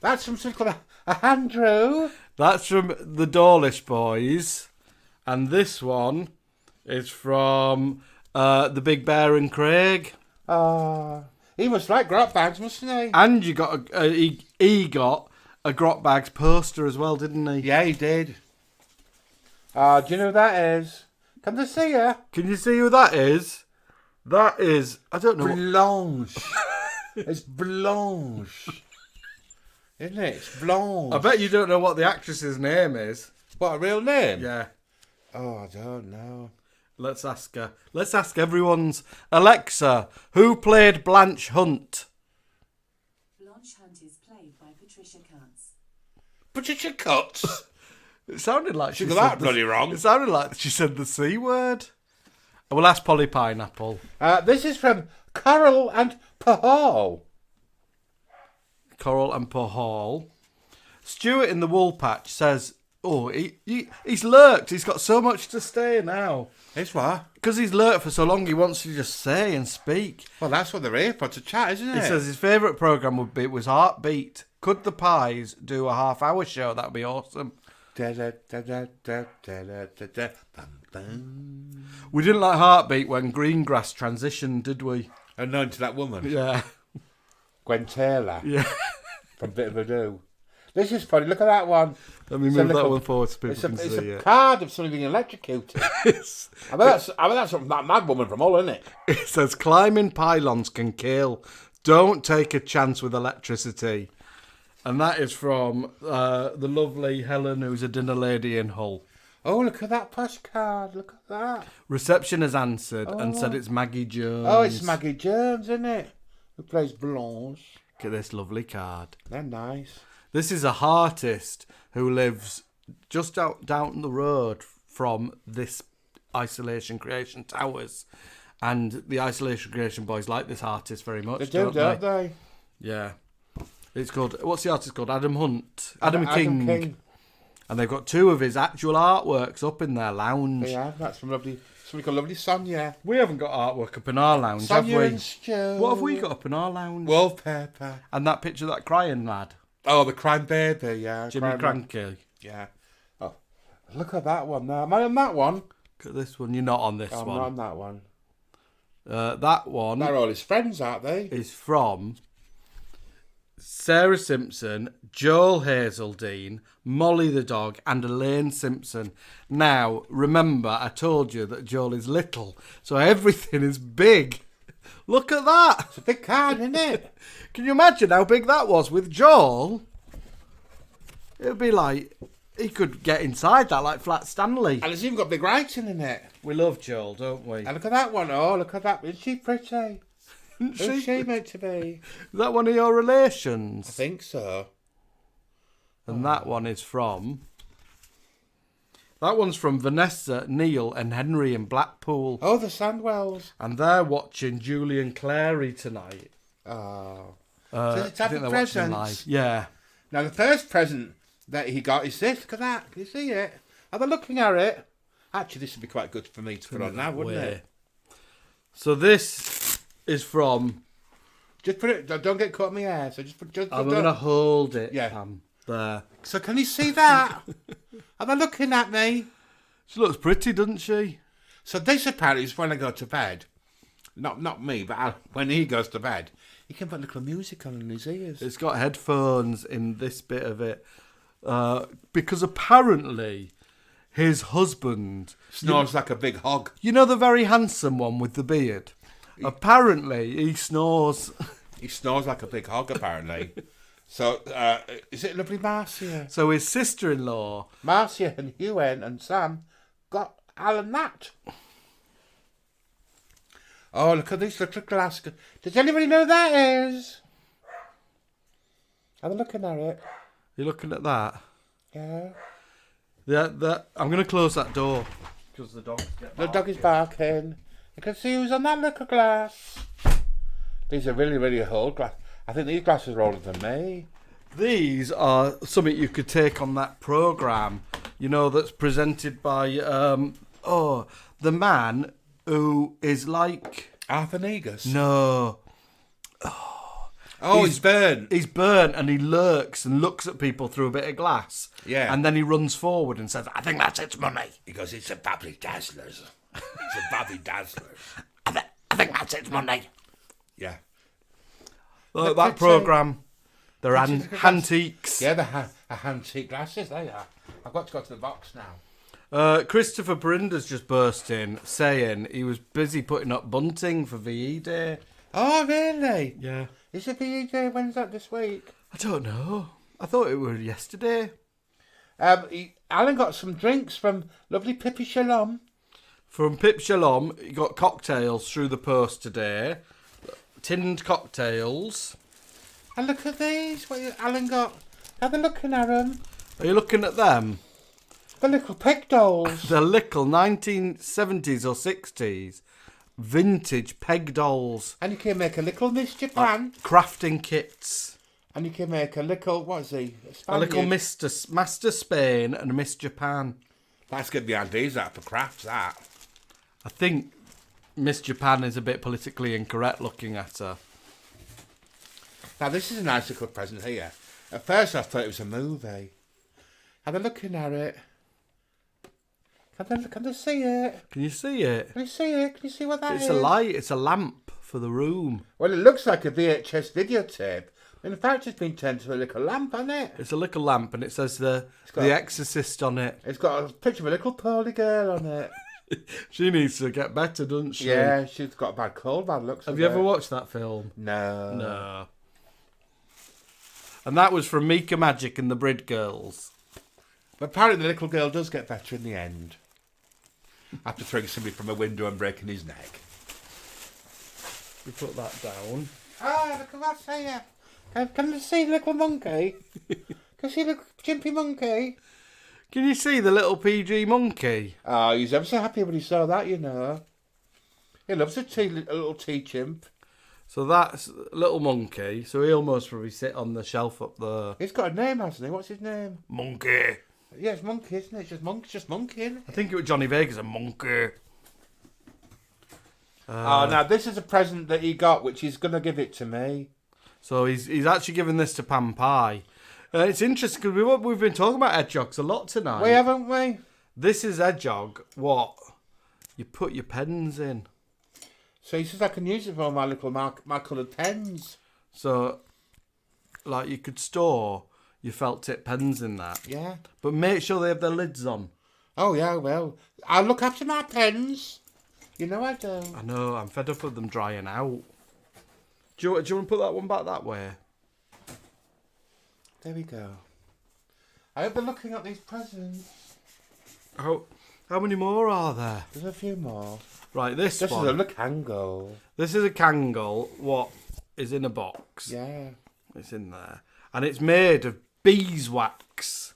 that's from something called a Andrew. That's from the Dawlish Boys. And this one is from the Big Bear and Craig. He must like Grot Bags, mustn't he? And you got he got a Grot Bags poster as well, didn't he? Yeah, he did. Do you know who that is? Can they see her? Can you see who that is? That is, I don't know. Blanche. It's Blanche. Isn't it? It's Blanche. I bet you don't know what the actress's name is. What, a real name? Yeah. Oh, I don't know. Let's ask her. Let's ask everyone's. Alexa, who played Blanche Hunt? Blanche Hunt is played by Patricia Cutts. Patricia Cutts? It sounded like she got that bloody wrong. It sounded like she said the C word. We'll ask Polly Pineapple. This is from Coral and Pahal. Coral and Pahal. Stuart in the Woolpatch says, he's lurked. He's got so much to say now. It's what? Because he's lurked for so long, he wants to just say and speak. Well, that's what they're here for, to chat, isn't it? He says his favourite programme was Heartbeat. Could the Pies do a half-hour show? That'd be awesome. We didn't like Heartbeat when Greengrass transitioned, did we? Unknown to that woman. Yeah. Gwen Taylor. Yeah. From Bit of a Do. This is funny. Look at that one. Let me It's move a that little- one forward so people It's can a see it. card of somebody being electrocuted. I mean, that's from that mad woman from Hull, isn't it? It says, climbing pylons can kill. Don't take a chance with electricity. And that is from the lovely Helen, who's a dinner lady in Hull. Oh, look at that postcard. Look at that. Reception has answered and said it's Maggie Jones. Oh, it's Maggie Jones, isn't it? Who plays Blanche. Look at this lovely card. They're nice. This is a artist who lives just down the road from this Isolation Creation Towers. And the Isolation Creation boys like this artist very much, They do, don't they? Yeah. It's called, what's the artist called? Adam Hunt. Adam King. And they've got 2 of his actual artworks up in their lounge. Yeah, that's from somebody called Lovely Sonia. We haven't got artwork up in our lounge, Sonia have we? and Stu. What have we got up in our lounge? Wallpaper. And that picture of that crying lad. Oh, the crying baby, yeah. Jimmy Crying Cranky. Yeah. Oh, look at that one there. Am I on that one? Look at this one. You're not on this I'm one. not on that one. That one They're all his friends, aren't they? is from Sarah Simpson, Joel Hazeldine, Molly the dog, and Elaine Simpson. Now, remember, I told you that Joel is little, so everything is big. Look at that. It's a big card, isn't it? Can you imagine how big that was with Joel? It would be like, he could get inside that like Flat Stanley. And it's even got big writing in it. We love Joel, don't we? And look at that one. Oh, look at that. Isn't she pretty? Who's she meant to be? Is that one of your relations? I think so. And that one is from... That one's from Vanessa, Neil and Henry in Blackpool. Oh, the Sandwells. And they're watching Julian Clary tonight. Oh. I So it's think happy they're watching presents. live. Yeah. Now, the first present that he got is this. Look at that. Can you see it? Are they looking at it? Actually, this would be quite good for me to put on now, wouldn't it? So this is from... Just put it... Don't get caught in my hair. So just put... I'm going to hold it, Yeah. Pam. There. So can you see that? Are they looking at me? She looks pretty, doesn't she? So this apparently is when I go to bed. Not me, but when he goes to bed, he can put little music on in his ears. It's got headphones in this bit of it. Because apparently his husband... Snores like a big hog. You know the very handsome one with the beard? Apparently he snores... He snores like a big hog, apparently. So, is it lovely Marcia? So his sister-in-law... Marcia and Ewan and Sam got Alan that. Oh, look at this little glass. Does anybody know what that is? Are they looking at it? You looking at that? Yeah. I'm going to close that door. Because the dog... The dog is barking. You can see who's on that little glass. These are really, really old glass. I think these glasses are older than me. These are something you could take on that programme, you know, that's presented by, the man who is like... Arthur Negus? No. Oh, he's burnt. He's burnt and he lurks and looks at people through a bit of glass. Yeah. And then he runs forward and says, I think that's its money. He goes, it's a Babby Dazzlers. It's a Babby Dazzlers. I think that's its money. Yeah. Look, that programme, they're antiques. Yeah, they're antique glasses, they are. I've got to go to the box now. Christopher Brinder's just burst in saying he was busy putting up bunting for VE Day. Oh, really? Yeah. Is it VE Day? When's that this week? I don't know. I thought it was yesterday. Alan got some drinks from lovely Pippi Shalom. From Pip Shalom, he got cocktails through the post today. Tinned cocktails. And look at these. What Alan got. Are they looking at them? Are you looking at them? The little peg dolls. The little 1970s or 60s vintage peg dolls. And you can make a little Miss Japan. Crafting kits. And you can make a little, what is he? A little Master Spain and a Miss Japan. That's going to be ideas that for crafts, that. I think Miss Japan is a bit politically incorrect looking at her. Now, this is a nice little present here. At first, I thought it was a movie. Are they looking at it? Can they see it? Can you see it? Can you see it? Can you see what that is? It's a light. It's a lamp for the room. Well, it looks like a VHS videotape, In fact, it's been turned to a little lamp, hasn't it? It's a little lamp, and it says the Exorcist on it. It's got a picture of a little poorly girl on it. She needs to get better, doesn't she? Yeah, she's got a bad cold, bad looks. Have you ever watched that film? No. No. And that was from Mika Magic and the Brid Girls. But apparently the little girl does get better in the end. After throwing somebody from a window and breaking his neck. We put that down. Ah, look at what's here. Can you see the little monkey? Can you see the chimpy monkey? Can you see the little PG monkey? Oh, he's ever so happy when he saw that, you know. He loves a little tea chimp. So that's little monkey. So he'll most probably sit on the shelf up there. He's got a name, hasn't he? What's his name? Monkey. Yeah, it's monkey, isn't it? It's just monkey, isn't it? I think it was Johnny Vegas, a monkey. Now this is a present that he got, which he's going to give it to me. So he's actually given this to Pam Pie. It's interesting because we've been talking about hedgehogs a lot tonight. We haven't we? This is hedgehog. What? You put your pens in. So he says I can use it for my little my coloured pens. So, like you could store your felt tip pens in that. Yeah. But make sure they have their lids on. Oh yeah, well, I'll look after my pens. You know I do. I know. I'm fed up with them drying out. Do you want to put that one back that way? There we go. I hope they're looking at these presents. How many more are there? There's a few more. Right, this one. This is a Kango. This is a Kangol. What is in a box? Yeah. It's in there. And it's made of beeswax.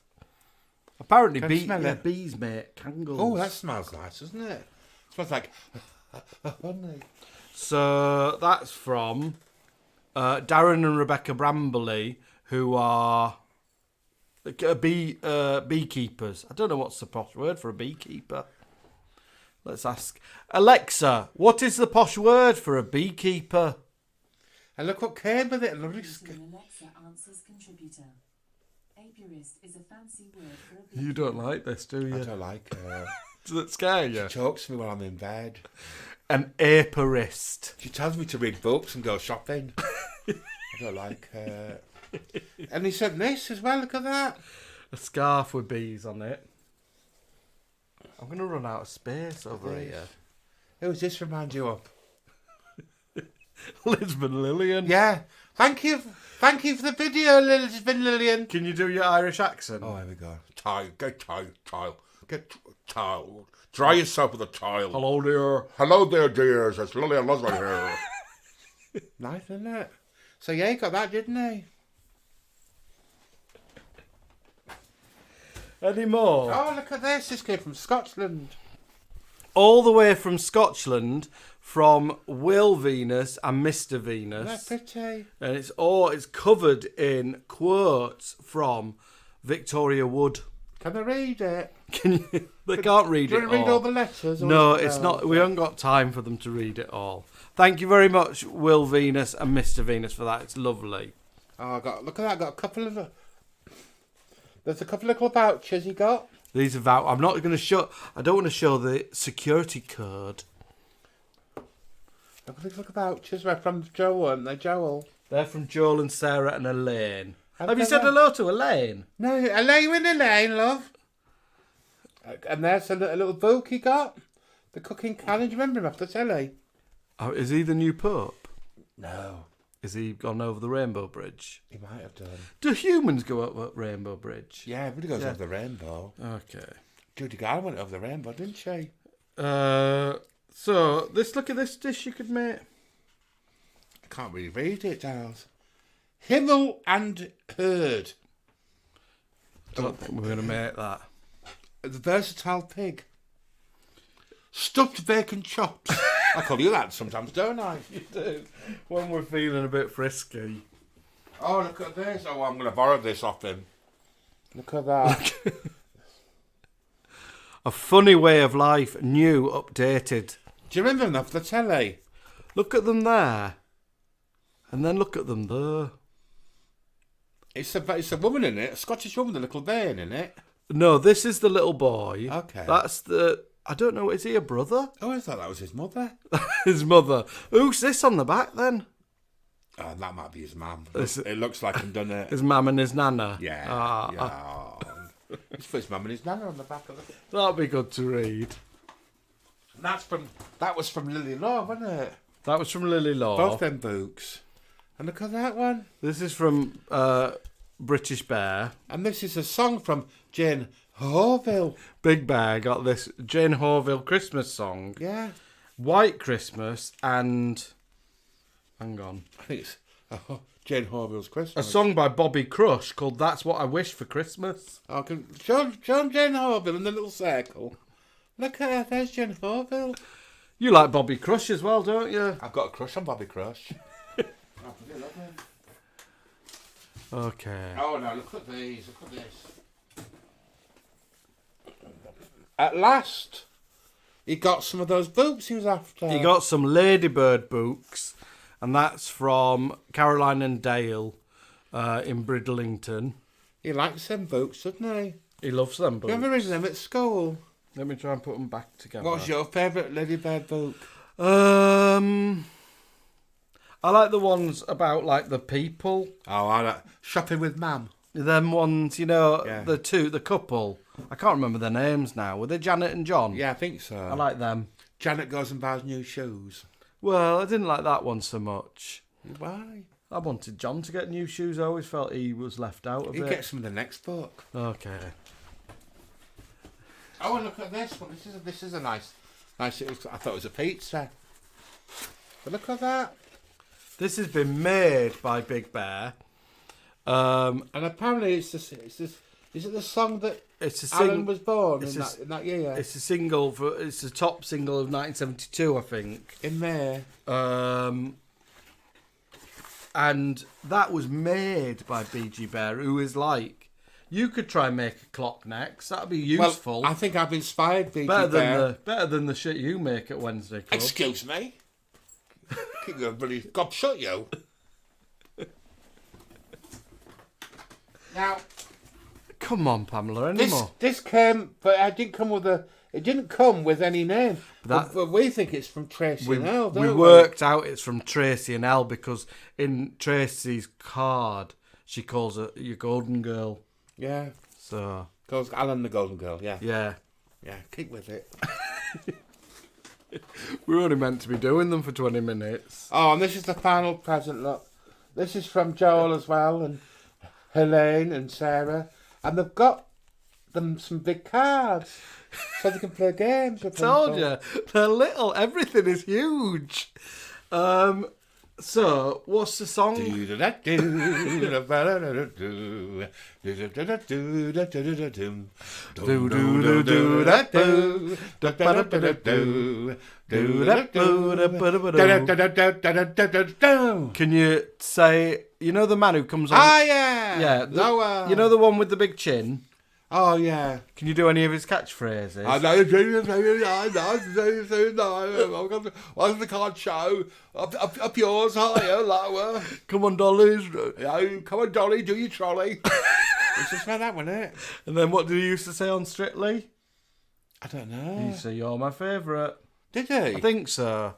Apparently, bees make Kangols. Oh, that smells nice, doesn't it? It smells like honey. So that's from Darren and Rebecca Brambley, who are beekeepers. I don't know what's the posh word for a beekeeper. Let's ask Alexa, what is the posh word for a beekeeper? And look what came with it. Lovely. Alexa answers contributor. Apiarist is a fancy word for a beekeeper. You don't like this, do you? I don't like her. Does it scare you? She talks to me when I'm in bed. An apiarist. She tells me to read books and go shopping. I don't like her. And he sent this as well. Look at that. A scarf with bees on it. I'm going to run out of space over here. Who does this remind you of? Lisbon Lillian. Yeah. Thank you for the video, Lisbon Lillian. Can you do your Irish accent? Oh, here we go. Get tile. Dry yourself with a tile. Hello, dear. Hello there, dears. It's Lillian Lisbon here. Nice, isn't it? So yeah, he got that, didn't he? Any more? Oh, look at this. This came from Scotland. All the way from Scotland, from Will Venus and Mr. Venus. That's pretty. And it's covered in quotes from Victoria Wood. Can I read it? They can't read Do it you want to read all the letters? No, it's not. We haven't got time for them to read it all. Thank you very much, Will Venus and Mr. Venus, for that. It's lovely. Oh, look at that. Got a couple of... There's a couple of little vouchers he got. These are I'm not going to show... I don't want to show the security code. Look at vouchers. They're from Joel, aren't they, Joel? They're from Joel and Sarah and Elaine. Have you they said hello to Elaine? No, Elaine, love. And there's a little book he got. The cooking calendar. Do you remember him off the telly? Oh, is he the new Pope? No. Is he gone over the Rainbow Bridge? He might have done. Do humans go up Rainbow Bridge? Yeah, everybody goes over the rainbow. Okay. Judy Garland went over the rainbow, didn't she? So, look at this dish you could make. I can't really read it, Giles. Himmel and Herd. I don't think we're going to make that. The versatile pig. Stuffed bacon chops. I call you that sometimes, don't I? You do. When we're feeling a bit frisky. Oh, look at this. Oh, I'm going to borrow this off him. Look at that. A funny way of life, new, updated. Do you remember them off the telly? Look at them there. And then look at them there. It's a woman in it, a Scottish woman with a little vein in it. No, this is the little boy. Okay. That's the... I don't know, is he a brother? Oh, I thought that was his mother. His mother. Who's this on the back then? Oh, that might be his mum. It looks like him, doesn't it? His mum and his nana. Yeah. Yeah. It's for his mum and his nana on the back of it. That'll be good to read. That was from Lily Law, wasn't it? That was from Lily Law. Both them books. And look at that one. This is from British Bear. And this is a song from Jane Horville. Big Bear got this Jane Horville Christmas song. Yeah. White Christmas and... Hang on. I think it's Jane Horville's Christmas. A song by Bobby Crush called That's What I Wish for Christmas. Oh, show Jane Horville in the little circle. Look at her, there's Jane Horville. You like Bobby Crush as well, don't you? I've got a crush on Bobby Crush. Okay. Oh no, look at these, look at this. At last, he got some of those books he was after. He got some Ladybird books, and that's from Caroline and Dale in Bridlington. He likes them books, doesn't he? He loves them books. You ever read them at school? Let me try and put them back together. What's your favourite Ladybird book? I like the ones about like the people. Oh, I like Shopping with Mam. Them ones, you know, Yeah. the couple. I can't remember their names now. Were they Janet and John? Yeah, I think so. I like them. Janet goes and buys new shoes. Well, I didn't like that one so much. Why? I wanted John to get new shoes. I always felt he was left out of He it. gets them in the next book. Okay. Oh, and look at this one. This is a nice. I thought it was a pizza. But look at that. This has been made by Big Bear. And apparently it's this. Is it the song that Alan was born in that year? It's a single it's the top single of 1972, I think. In May. And that was made by BG Bear, who is like, you could try and make a clock next. That'd be useful. Well, I think I've inspired BG Bear. Better than the shit you make at Wednesday Club. Excuse me. Keep your bloody gob shut, you. Now, come on, Pamela, anymore. This came, but it didn't come with any name. But we think it's from Tracy and Elle, don't we? We worked out it's from Tracy and Elle because in Tracy's card, she calls her your golden girl. Yeah. So. Calls Alan the golden girl, yeah. Yeah. Yeah, keep with it. We were only meant to be doing them for 20 minutes. Oh, and this is the final present, look. This is from Joel as well, and Helene and Sarah. And they've got them some big cards so they can play games with them. Told you, they're little. Everything is huge. So, what's the song? Can you say, you know the man who comes on? Ah, yeah. Yeah. Noah. You know the one with the big chin? Oh, yeah. Can you do any of his catchphrases? I know. What's the card show? Up yours, higher, lower. Come on, dollies. Come on, Dolly, do your trolley. It's just like that one, isn't it? And then what did he used to say on Strictly? I don't know. He used to say, you're my favourite. Did he? I think so.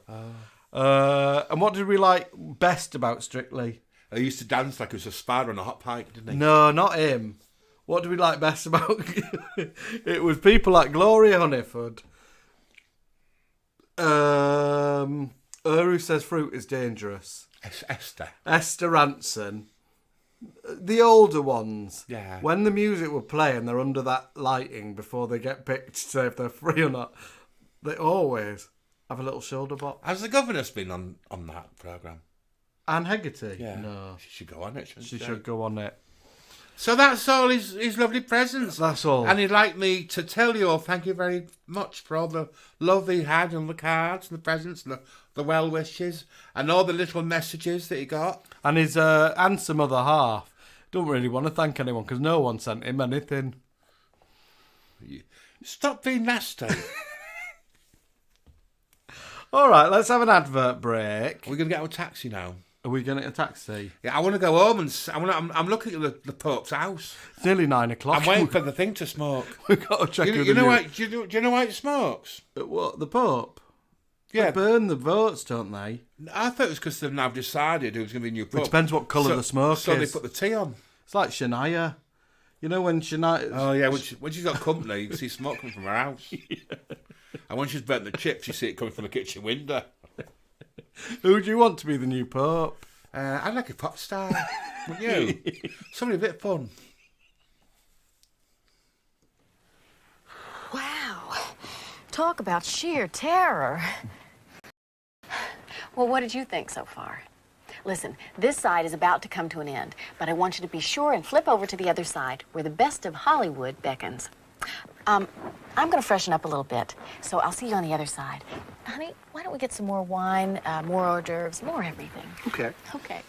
And what did we like best about Strictly? He used to dance like it was a spider on a hot pike, didn't he? No, not him. What do we like best about it? Was people like Gloria Honeyford. Who says fruit is dangerous? Esther. Esther Ranson. The older ones. Yeah. When the music would play and they're under that lighting before they get picked to say if they're free or not, they always have a little shoulder box. Has the governess been on that programme? Anne Hegarty? Yeah. No. She should go on it, shouldn't She should go on it. So that's all his lovely presents. That's all. And he'd like me to tell you all, thank you very much for all the love he had and the cards and the presents and the well wishes and all the little messages that he got. And his handsome other half don't really want to thank anyone because no one sent him anything. Stop being nasty. All right, let's have an advert break. We're going to get a taxi now. Are we going to get a taxi? Yeah, I want to go home and I'm looking at the Pope's house. It's nearly 9 o'clock. I'm waiting for the thing to smoke. We've got to check Do you know why it smokes? What, the Pope? Yeah. They burn the votes, don't they? I thought it was because they've now decided who's going to be new pope. It depends what colour the smoke so is. they put the tea on. It's like Shania. You know when Shania... Oh, yeah, when she's got company, you can see smoke coming from her house. And when she's burnt the chips, you see it coming from the kitchen window. Who do you want to be the new pope? I'd like a pop star, wouldn't you? Somebody a bit fun. Wow. Talk about sheer terror. Well, what did you think so far? Listen, this side is about to come to an end, but I want you to be sure and flip over to the other side, where the best of Hollywood beckons. I'm going to freshen up a little bit, so I'll see you on the other side. Honey, why don't we get some more wine, more hors d'oeuvres, more everything? Okay. Okay.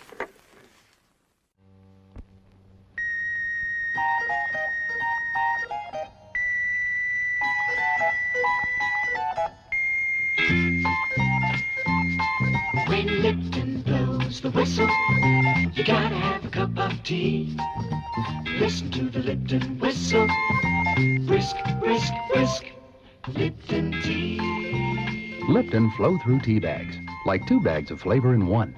When Lipton blows the whistle, you gotta have a cup of tea. Listen to the Lipton whistle. Brisk, brisk, brisk. Lipton tea. Lipton flow-through tea bags, like 2 bags of flavor in one.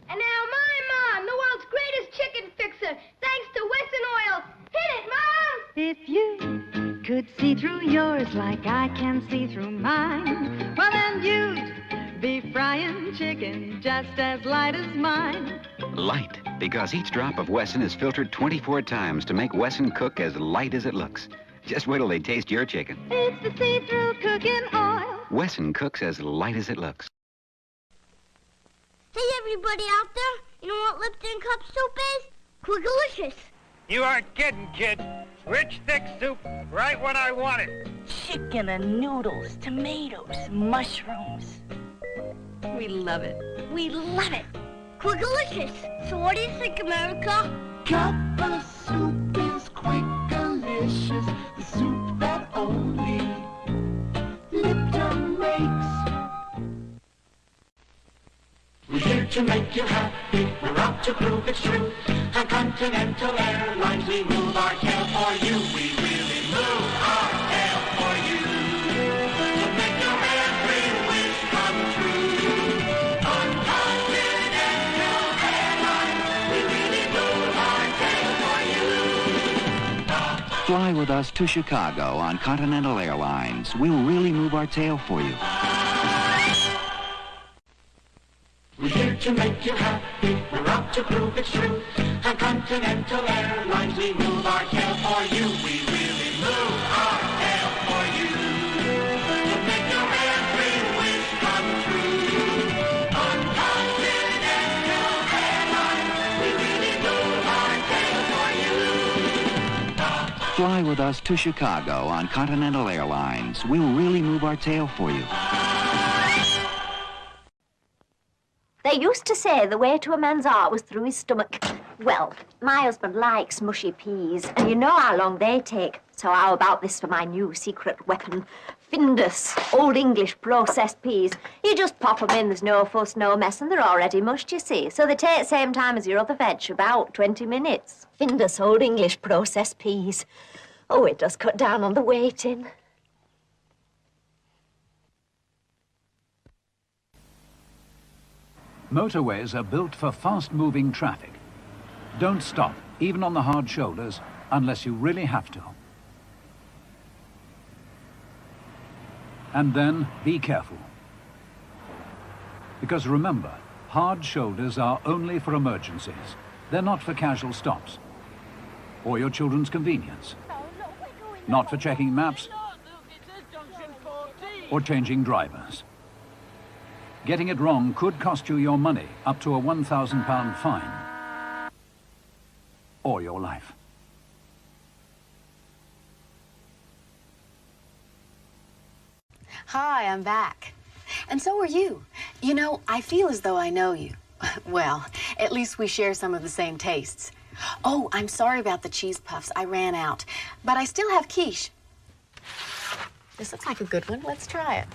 And now my mom, the world's greatest chicken fixer, thanks to Wesson Oil. Hit it, Mom! If you could see through yours like I can see through mine, well then you'd be frying chicken just as light as mine. Light, because each drop of Wesson is filtered 24 times to make Wesson cook as light as it looks. Just wait till they taste your chicken. It's the see-through cooking oil. Wesson cooks as light as it looks. Hey, everybody out there, you know what Lipton cup soup is? Quiggalicious. You aren't kidding, kid. Rich, thick soup, right when I want it. Chicken and noodles, tomatoes, mushrooms. We love it. We love it. Quiggalicious. So what do you think, America? Cup of soup is Quiggalicious, the soup that only Lipton makes. We're here to make you happy, we're out to prove it's true. On Continental Airlines, we move our tail for you. We really move our tail for you. To make your every wish come true. On Continental Airlines, we really move our tail for you. Fly with us to Chicago on Continental Airlines. We'll really move our tail for you. We're here to make you happy, we're out to prove it's true. On Continental Airlines, we move our tail for you. We really move our tail for you. To make your every wish come true. On Continental Airlines, we really move our tail for you. Fly with us to Chicago on Continental Airlines. We'll really move our tail for you. They used to say the way to a man's heart was through his stomach. Well, my husband likes mushy peas, and you know how long they take. So how about this for my new secret weapon? Findus, Old English processed peas. You just pop them in, there's no fuss, no mess, and they're already mushed, you see. So they take the same time as your other veg, about 20 minutes. Findus, Old English processed peas. Oh, it does cut down on the waiting. Motorways are built for fast-moving traffic. Don't stop, even on the hard shoulders, unless you really have to. And then, be careful. Because remember, hard shoulders are only for emergencies. They're not for casual stops. Or your children's convenience. Not for checking maps or changing drivers. Getting it wrong could cost you your money, up to a £1,000 fine. Or your life. Hi, I'm back. And so are you. You know, I feel as though I know you. Well, at least we share some of the same tastes. Oh, I'm sorry about the cheese puffs. I ran out. But I still have quiche. This looks like a good one. Let's try it.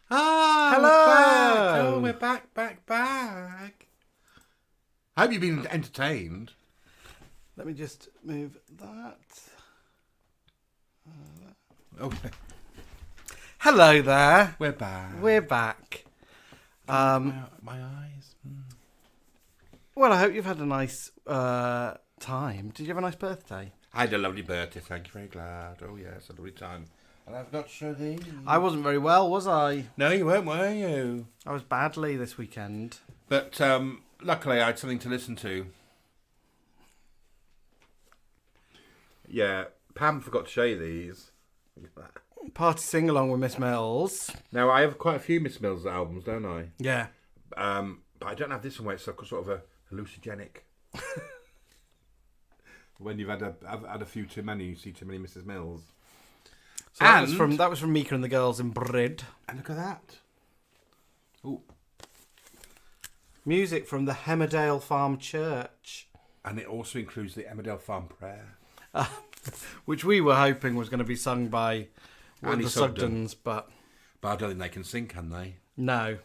Ah, Hello. we're back. Oh, we're back. Hope you've been entertained. Let me just move that. Okay. Hello there. We're back. We're back. My eyes. Well, I hope you've had a nice time. Did you have a nice birthday? I had a lovely birthday, thank you, very glad. Oh yes, a lovely time. And I've got to show these. I wasn't very well, was I? No, you weren't, were you? I was badly this weekend. But luckily I had something to listen to. Yeah, Pam forgot to show you these. Look at that. Party sing-along with Miss Mills. Now, I have quite a few Miss Mills albums, don't I? Yeah. But I don't have this one where it's sort of a hallucinogenic. When you've had a few too many, you see too many Mrs. Mills. So that was from Mika and the Girls in Brid. And look at that. Ooh. Music from the Hemmerdale Farm Church. And it also includes the Emmerdale Farm Prayer. Which we were hoping was going to be sung by Annie the Sugden. Sugdens, but I don't think they can sing, can they? no.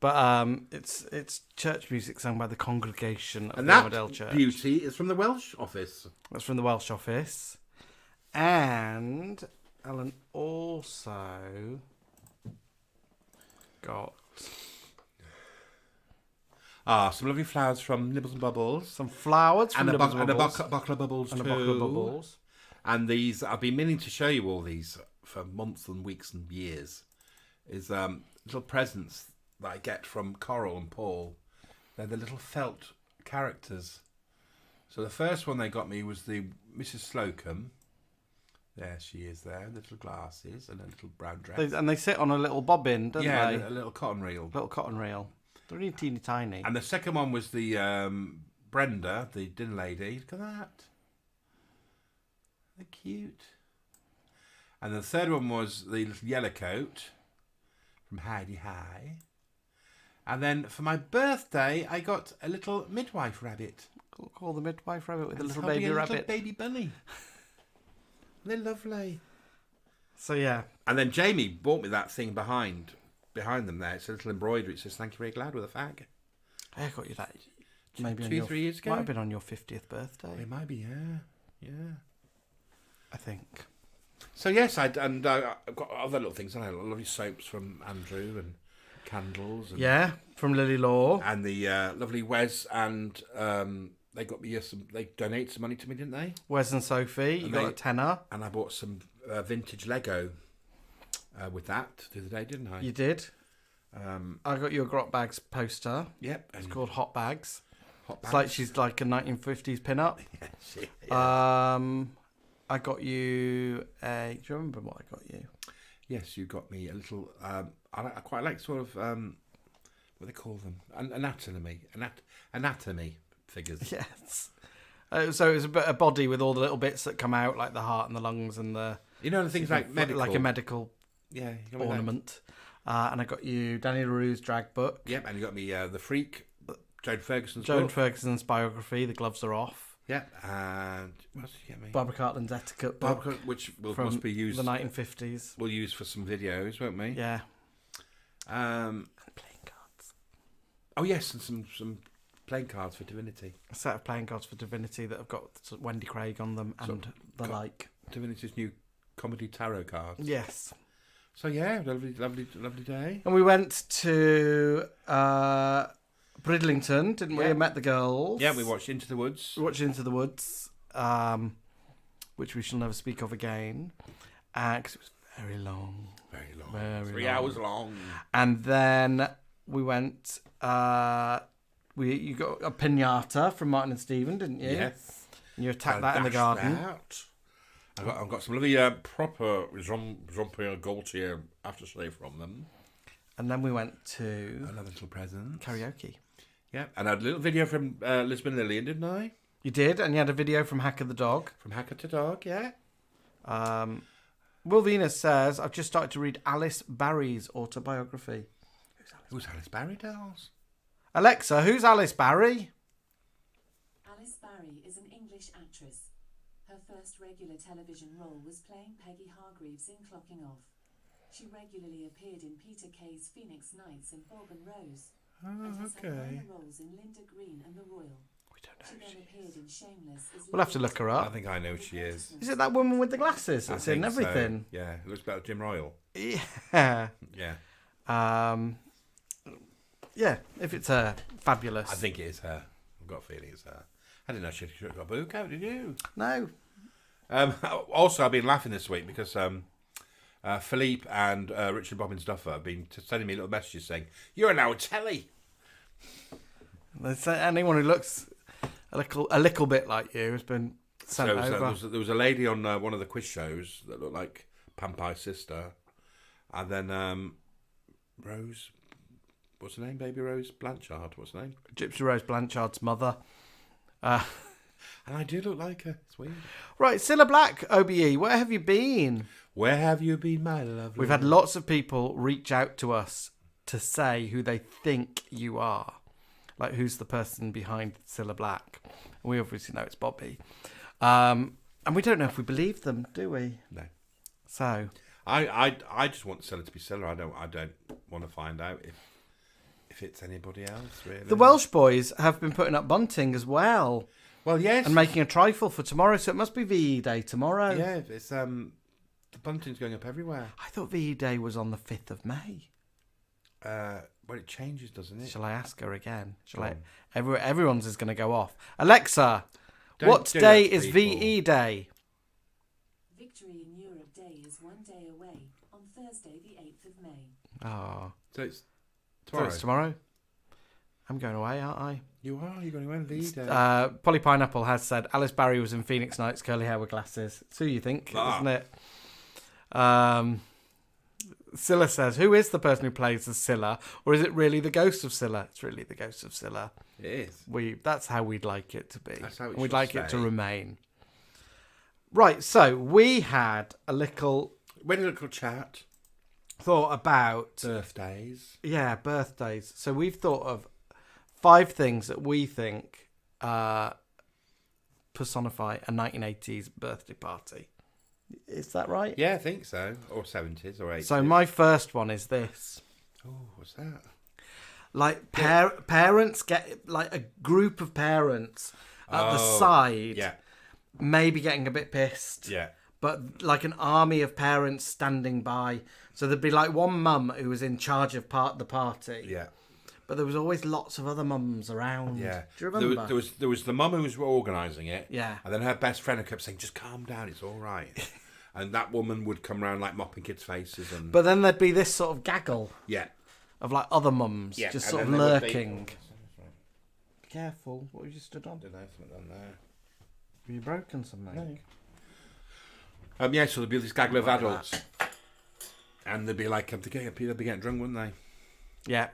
But it's church music sung by the congregation of And the that Emmerdale Church. beauty is from the Welsh office. That's from the Welsh office. And Ellen also got some lovely flowers from Nibbles and Bubbles. some flowers from And a Nibbles and Bubbles. buckle of bubbles And too. a buckle of bubbles. And these, I've been meaning to show you all these for months and weeks and years. Is little presents that I get from Coral and Paul. They're the little felt characters. So the first one they got me was the Mrs. Slocum. There she is there, little glasses and a little brown dress. And they sit on a little bobbin, don't yeah, they? a little cotton reel. Little cotton reel. They're really teeny tiny. And the second one was the Brenda, the dinner lady. Look at that. They're cute. And the third one was the little yellow coat from Heidi High. And then for my birthday, I got a little midwife rabbit. Call the midwife rabbit with And a little it's baby holding a rabbit. little baby bunny. They're lovely. So yeah. And then Jamie bought me that thing behind them there. It's a little embroidery. It says, "Thank you, very glad," with a fag. I got you that maybe 2-3 years ago. Might have been on your 50th birthday. It might be, yeah. I think. So yes, I've got other little things. I had lovely soaps from Andrew and candles. And, Yeah, from Lily Law. And the lovely Wes and they got me they donated some money to me, didn't they? Wes and Sophie, you got a tenner. And I bought some vintage Lego with that the other day, didn't I? You did. I got you a Grot Bags poster. Yep. It's called Hot Bags. Hot It's Bags. like she's like a 1950s pin-up. Yeah. I got you a... Do you remember what I got you? Yes, you got me a little... I quite like sort of... what do they call them? Anatomy figures. Yes. So it was a body with all the little bits that come out, like the heart and the lungs and the... You know, the things like medical... Like a medical ornament. And I got you Danny LaRue's drag book. Yep, and you got me The Freak, Joan Ferguson's Joan book. Ferguson's biography, The Gloves Are Off. Yep, and what else did you get me? Barbara Cartland's etiquette book. Which from must be used... the 1950s. We'll use for some videos, won't we? Yeah. And playing cards. Oh, yes, and some playing cards for Divinity. A set of playing cards for Divinity that have got Wendy Craig on them and the like. Divinity's new comedy tarot cards. Yes. So, yeah, lovely day. And we went to Bridlington, didn't we? And met the girls. Yeah, we watched Into the Woods. Which we shall never speak of again. Because it was very long. Very long. Very 3 long. hours long. And then we went... you got a pinata from Martin and Stephen, didn't you? Yes. And you attacked that in the garden. I've got some lovely proper Jean-Pierre Gaultier aftershave from them. And then we went to... Another little present. Karaoke. Yeah, and I had a little video from Lisbon Lillian, didn't I? You did, and you had a video from Hacker the Dog. From Hacker to Dog, yeah. Will Venus says, I've just started to read Alice Barry's autobiography. Who's Alice Barry, dolls? Alexa, who's Alice Barry? Alice Barry is an English actress. Her first regular television role was playing Peggy Hargreaves in Clocking Off. She regularly appeared in Peter Kay's Phoenix Nights and Bob and Rose. And has had minor roles in Linda Green and The Royal. We don't She then appeared in Shameless as We'll have to look her up. I think I know who she is. Is it that woman with the glasses I that's in think so. everything? Yeah, it looks better Jim Royal. Yeah. Yeah. Yeah, if it's her, fabulous. I think it is her. I've got a feeling it's her. I didn't know she had got a book out, did you? No. Also, I've been laughing this week because Philippe and Richard Bobbins Duffer have been sending me little messages saying, "You're now a telly." Anyone who looks a little bit like you has been sent over. There was a lady on one of the quiz shows that looked like Pampai's sister, and then Rose. What's her name? Baby Rose Blanchard. What's her name? Gypsy Rose Blanchard's mother. And I do look like her. It's weird. Right, Cilla Black, OBE, where have you been? Where have you been, my love? We've had lots of people reach out to us to say who they think you are. Like, who's the person behind Cilla Black? We obviously know it's Bobby. And we don't know if we believe them, do we? No. So I just want Cilla to be Cilla. I don't want to find out if it's anybody else, really. The Welsh boys have been putting up bunting as well. Well, yes. And making a trifle for tomorrow, so it must be VE Day tomorrow. Yeah, it's the bunting's going up everywhere. I thought VE Day was on the 5th of May. Well, it changes, doesn't it? Shall I ask her again? Everyone's is going to go off. Alexa, what day is VE Day? Victory in Europe Day is 1 day away, on Thursday the 8th of May. Oh. So it's tomorrow. Tomorrow. I'm going away, aren't I? You are? You're going away on VE Day? Polly Pineapple has said Alice Barry was in Phoenix Nights, curly hair with glasses. It's who you think, isn't it? Cilla says, who is the person who plays as Cilla? Or is it really the ghost of Cilla? It's really the ghost of Cilla. It is. That's how we'd like it to be. That's how it we'd should like it to stay. remain. Right, so we had a little chat. Thought about birthdays. Yeah, birthdays. So we've thought of 5 things that we think personify a 1980s birthday party. Is that right? Yeah, I think so. Or 70s or 80s. So my first one is this. Oh, what's that? Like parents get, like a group of parents at the side. Yeah. Maybe getting a bit pissed. Yeah. But like an army of parents standing by. So there'd be like one mum who was in charge of the party. Yeah. But there was always lots of other mums around. Yeah. Do you remember? There was the mum who was organising it. Yeah. And then her best friend who kept saying, just calm down, it's all right. And that woman would come around like mopping kids' faces. But then there'd be this sort of gaggle. Yeah. Of like other mums just sort of lurking. Be careful. What have you stood on? I don't know, something on there. Have you broken something? No. Yeah, so there'd be this gaggle of adults. And they'd be like, they'd be getting drunk, wouldn't they? Yeah.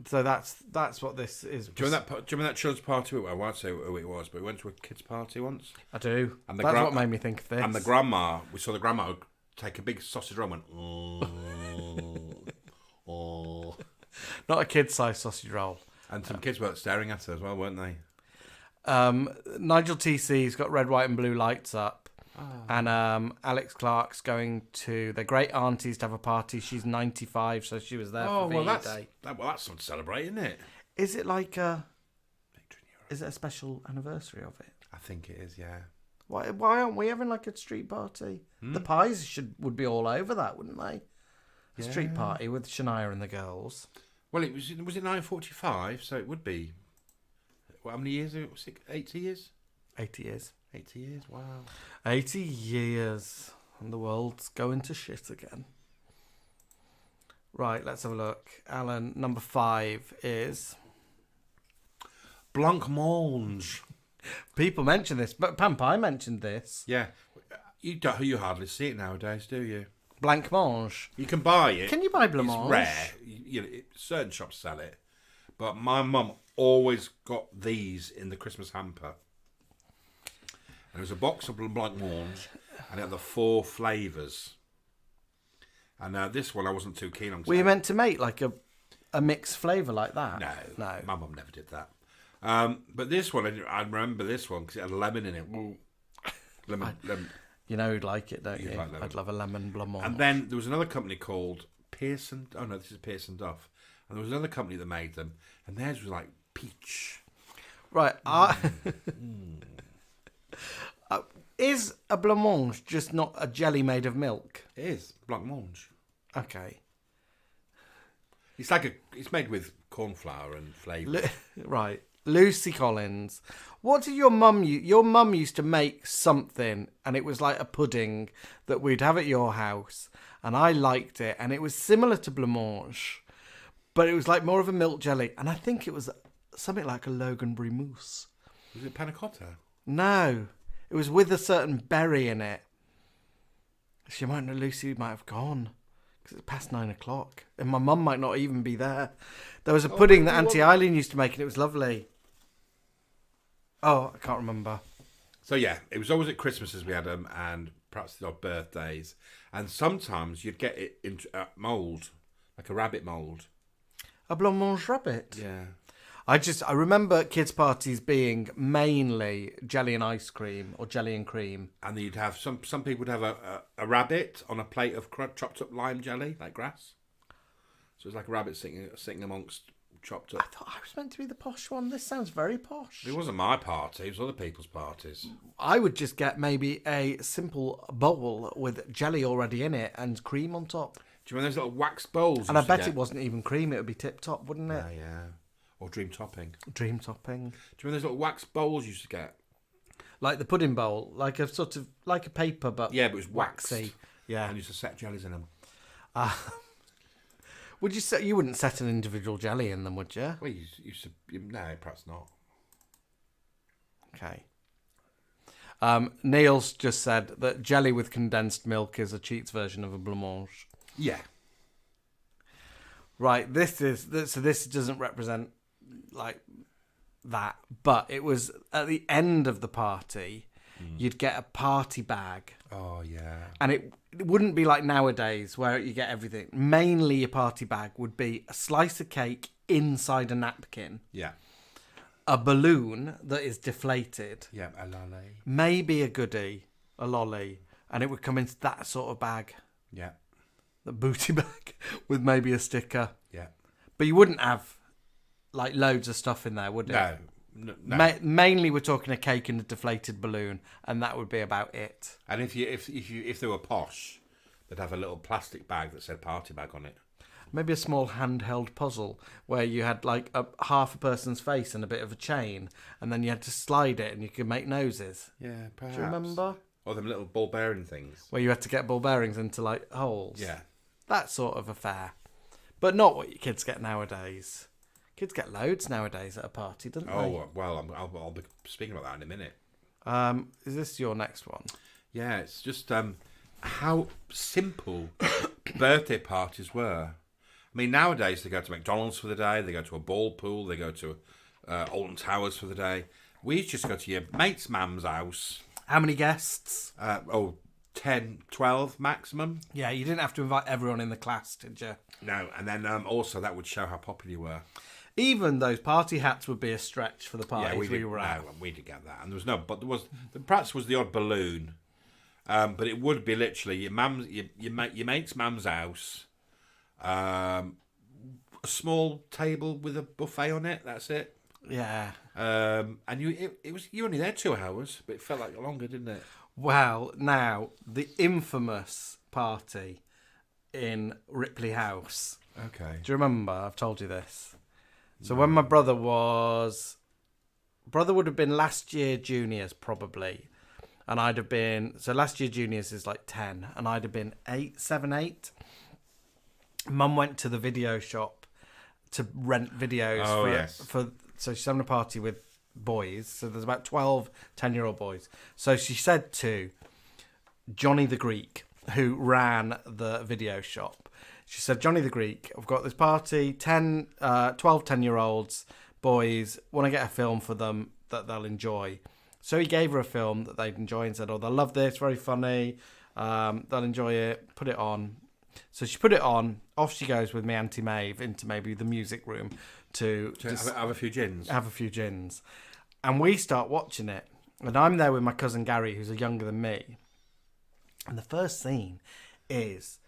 So that's what this is. Do you remember that children's party? I won't say who it was, but we went to a kids' party once. I do. And that's what made me think of this. And we saw the grandma take a big sausage roll and went, oh. Not a kid-sized sausage roll. And some kids were staring at her as well, weren't they? Nigel TC's got red, white and blue lights up. Oh. And Alex Clark's going to their great aunties to have a party. She's 95, so she was there for VE Day. That's something to celebrate, isn't it? Is it like is it a special anniversary of it? I think it is, yeah. Why aren't we having like a street party? The pies would be all over that, wouldn't they? A street party with Shania and the girls. Well, was it 1945, so it would be. How many years? 80 years? 80 years. 80 years, wow. 80 years. And the world's going to shit again. Right, let's have a look. Alan, number 5 is... Blancmange. People mention this, but Pampai mentioned this. Yeah. You hardly see it nowadays, do you? Blancmange. You can buy it. Can you buy blancmange? It's rare. Certain shops sell it. But my mum always got these in the Christmas hamper. And it was a box of blancmange, and it had the 4 flavours. And this one I wasn't too keen on. Were you meant to make like a mixed flavour like that? No. My mum never did that. But this one, I remember this one because it had lemon in it. Lemon. You know who'd like it, don't you? Like I'd love a lemon blancmange. And then there was another company called Pearson. Oh no, this is Pearson Duff. And there was another company that made them, and theirs was like peach. Right. Is a blancmange just not a jelly made of milk? It is blancmange. Okay. It's made with corn flour and flavour. Right. Lucy Collins. What did your mum use? Your mum used to make something, and it was like a pudding that we'd have at your house, and I liked it, and it was similar to blancmange, but it was like more of a milk jelly, and I think it was something like a Loganberry mousse. Was it panna cotta? No. It was with a certain berry in it. Lucy might have gone. Because it's past 9 o'clock. And my mum might not even be there. There was a pudding that Auntie Eileen used to make and it was lovely. Oh, I can't remember. So yeah, it was always at Christmases we had them and perhaps the odd birthdays. And sometimes you'd get it in mould, like a rabbit mould. A blancmange rabbit? Yeah. I remember kids' parties being mainly jelly and ice cream or jelly and cream. And you'd have some people would have a rabbit on a plate of chopped up lime jelly, like grass. So it's like a rabbit sitting amongst chopped up. I thought I was meant to be the posh one. This sounds very posh. It wasn't my party, it was other people's parties. I would just get maybe a simple bowl with jelly already in it and cream on top. Do you remember those little wax bowls? And I bet it wasn't even cream, it would be tip top, wouldn't it? Yeah. Or dream topping. Dream topping. Do you remember those little wax bowls you used to get? Like the pudding bowl, like a paper, but yeah, but it was waxy. Yeah, and you used to set jellies in them. Would you say you wouldn't set an individual jelly in them? Would you? Well, no, perhaps not. Okay. Neil's just said that jelly with condensed milk is a cheats version of a blancmange. Yeah. Right. This doesn't represent like that, but it was at the end of the party. You'd get a party bag. Oh yeah. And it wouldn't be like nowadays where you get everything. Mainly your party bag would be a slice of cake inside a napkin. Yeah. A balloon that is deflated. Yeah, a lolly. Maybe a goodie, a lolly, and it would come into that sort of bag. Yeah. The booty bag with maybe a sticker. Yeah. But you wouldn't have like loads of stuff in there, would it? No. Mainly we're talking a cake and a deflated balloon, and that would be about it. And if they were posh, they'd have a little plastic bag that said party bag on it. Maybe a small handheld puzzle where you had like half a person's face and a bit of a chain, and then you had to slide it and you could make noses. Yeah, perhaps. Do you remember? Or them little ball bearing things. Where you had to get ball bearings into like holes. Yeah. That sort of affair. But not what your kids get nowadays. Kids get loads nowadays at a party, don't they? Oh, well, I'll be speaking about that in a minute. Is this your next one? Yeah, it's just how simple birthday parties were. I mean, nowadays they go to McDonald's for the day, they go to a ball pool, they go to Alton Towers for the day. We used to just go to your mate's mum's house. How many guests? 10, 12 maximum. Yeah, you didn't have to invite everyone in the class, did you? No, and then also that would show how popular you were. Even those party hats would be a stretch for the parties we were at. No, we did get that, and perhaps was the odd balloon, but it would be literally your mate's mum's house, a small table with a buffet on it. That's it. Yeah. And you were only there 2 hours, but it felt like longer, didn't it? Well, now the infamous party in Ripley House. Okay. Do you remember? I've told you this. So when my brother would have been last year juniors probably, and I'd have been, so last year juniors is like 10, and I'd have been 7, 8. Mum went to the video shop to rent videos so she's having a party with boys. So there's about 12 10-year-old boys. So she said to Johnny the Greek, who ran the video shop, she said, Johnny the Greek, I've got this party, 12 10-year-olds, boys, want to get a film for them that they'll enjoy. So he gave her a film that they'd enjoy and said, oh, they'll love this, very funny, they'll enjoy it, put it on. So she put it on, off she goes with me, Auntie Maeve, into maybe the music room to have a few gins. Have a few gins. And we start watching it. And I'm there with my cousin Gary, who's younger than me. And the first scene is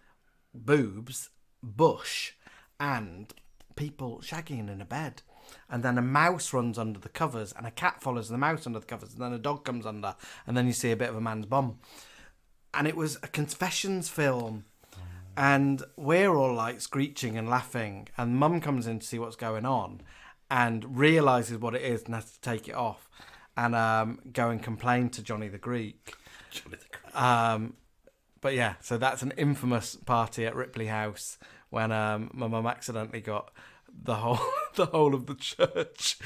boobs, bush, and people shagging in a bed. and then a mouse runs under the covers, and a cat follows the mouse under the covers, and then a dog comes under, and then you see a bit of a man's bum. And it was a confessions film. And we're all like screeching and laughing, and Mum comes in to see what's going on and realises what it is and has to take it off and go and complain to Johnny the Greek. But yeah, so that's an infamous party at Ripley House when my mum accidentally got the whole of the church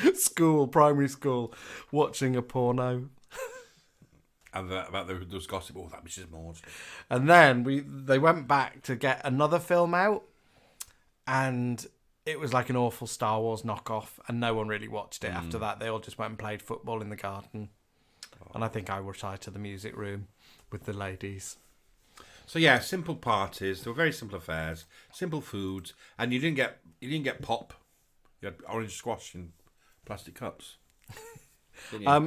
primary school watching a porno. And about there was gossip, that Mrs. Maudsley. And then they went back to get another film out, and it was like an awful Star Wars knockoff, and no one really watched it after that. They all just went and played football in the garden. And I think I retired to the music room with the ladies. So yeah, simple parties. They were very simple affairs, simple foods, and you didn't get pop. You had orange squash in plastic cups.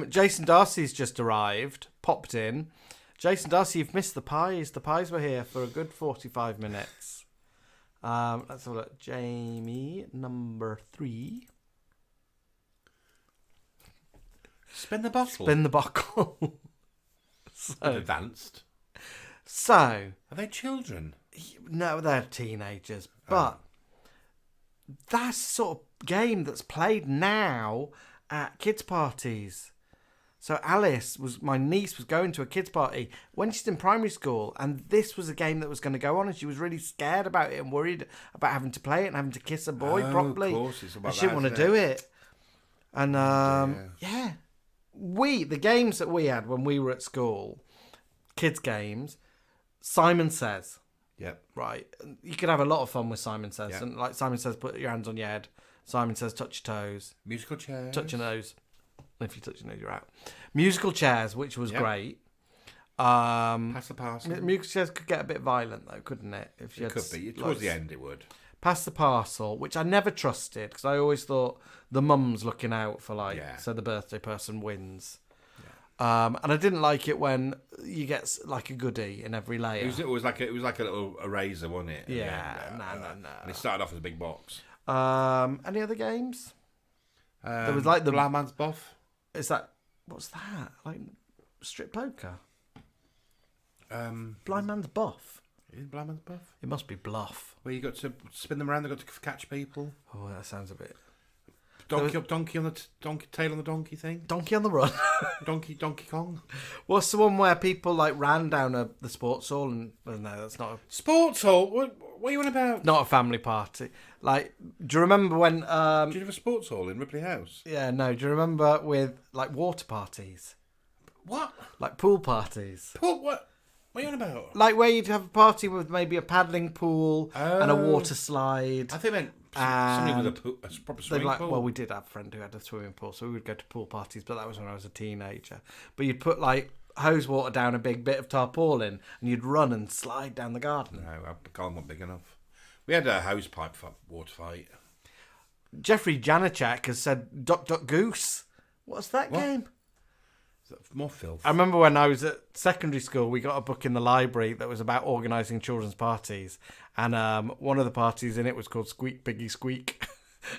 Jason Darcy's just arrived, popped in. Jason Darcy, you've missed the pies. The pies were here for a good 45 minutes. Let's have a look. Jamie, number 3. Spin the bottle. Spin the bottle. Advanced. So. Are they children? No, they're teenagers. But that's the sort of game that's played now at kids' parties. So my niece was going to a kids' party when she's in primary school, and this was a game that was going to go on, and she was really scared about it and worried about having to play it and having to kiss a boy properly. Of course, it's about and she didn't want to do it. And yeah, the games that we had when we were at school, kids' games, Simon Says. Yep. Right. You could have a lot of fun with Simon Says. Yep. And like Simon Says, put your hands on your head. Simon Says, touch your toes. Musical chairs. Touch your nose. If you touch your nose, you're out. Musical chairs, which was great. Pass the parcel. Musical chairs could get a bit violent, though, couldn't it? If you It could be. Towards the end, it would. Pass the parcel, which I never trusted, because I always thought the mum's looking out for, so the birthday person wins. And I didn't like it when you get like a goodie in every layer. It was like a little eraser, wasn't it? Yeah, no. And it started off as a big box. Any other games? There was like the Blind Man's Buff. What's that? Like strip poker? Blind Man's Buff. Is it Blind Man's Buff? It must be Bluff. Where you got to spin them around, they got to catch people. Oh, that sounds a bit. Donkey on the tail on the donkey thing. Donkey on the run. Donkey Kong. What's the one where people like ran down the sports hall and no, that's not a sports hall. What are you on about? Not a family party. Like, do you remember when? Do you have a sports hall in Ripley House? Yeah, no. Do you remember with like water parties? What? Like pool parties. Pool what? What are you on about? Like where you'd have a party with maybe a paddling pool and a water slide. I think it meant somebody with a proper swimming pool. Well, we did have a friend who had a swimming pool, so we would go to pool parties, but that was when I was a teenager. But you'd put like hose water down a big bit of tarpaulin and you'd run and slide down the garden. No, our garden wasn't big enough. We had a hose pipe water fight. Jeffrey Janacek has said Duck Duck Goose. What's that game? More filth. I remember when I was at secondary school, we got a book in the library that was about organising children's parties. And one of the parties in it was called Squeak Piggy Squeak.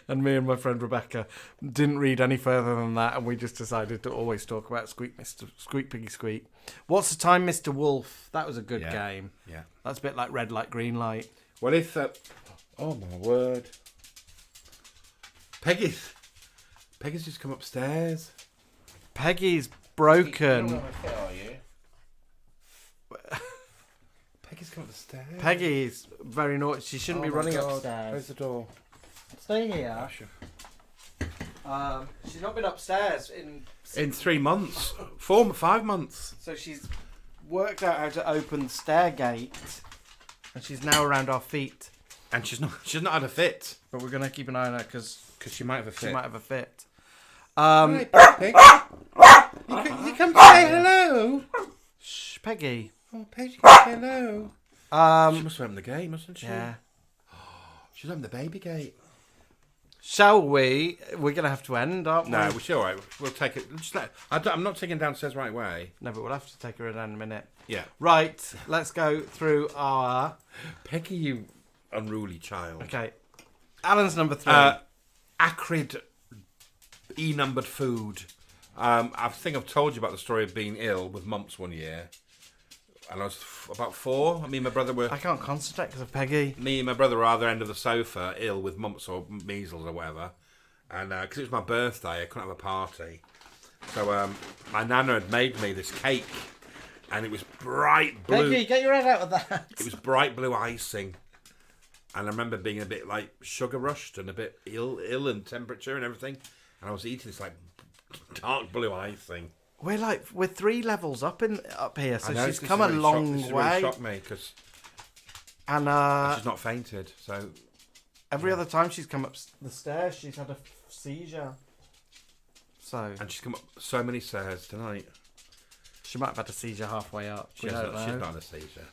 And me and my friend Rebecca didn't read any further than that. And we just decided to always talk about Squeak Piggy Squeak. What's the Time, Mr. Wolf? That was a good game. Yeah. That's a bit like red light, green light. Well, if... oh, my word. Peggy's just come upstairs. Peggy's broken. You know where are you? Peggy's come up the stairs. Peggy's very naughty. She shouldn't be running upstairs. Close the door. Stay here. She's not been upstairs in 3 months. 5 months. So she's worked out how to open the stair gate, and she's now around our feet. And she's not had a fit. But we're gonna keep an eye on her because she might have a fit. She might have a fit. Right, Peggy. You come to say hello. Shh, Peggy. Oh, Peggy, say hello. She must have opened the gate, mustn't she? Yeah. She's opened the baby gate. Shall we? We're going to have to end, aren't we? No, we're sure. Right. We'll take it. I'm not taking downstairs right away. No, but we'll have to take her down in a minute. Yeah. Right. Let's go through our... Peggy, you unruly child. Okay. Alan's number 3. Acrid E-numbered food. I think I've told you about the story of being ill with mumps one year. And I was about 4. Me and my brother were... I can't concentrate because of Peggy. Me and my brother were either end of the sofa, ill with mumps or measles or whatever. And because it was my birthday, I couldn't have a party. So my nana had made me this cake. And it was bright blue. Peggy, get your head out of that. It was bright blue icing. And I remember being a bit like sugar rushed and a bit ill in temperature and everything. And I was eating this like dark blue icing. We're 3 levels up here, so know, she's come a long way. Really shocked me because and she's not fainted. So every other time she's come up the stairs, she's had a seizure. So and she's come up so many stairs tonight. She might have had a seizure halfway up. She's not had a seizure.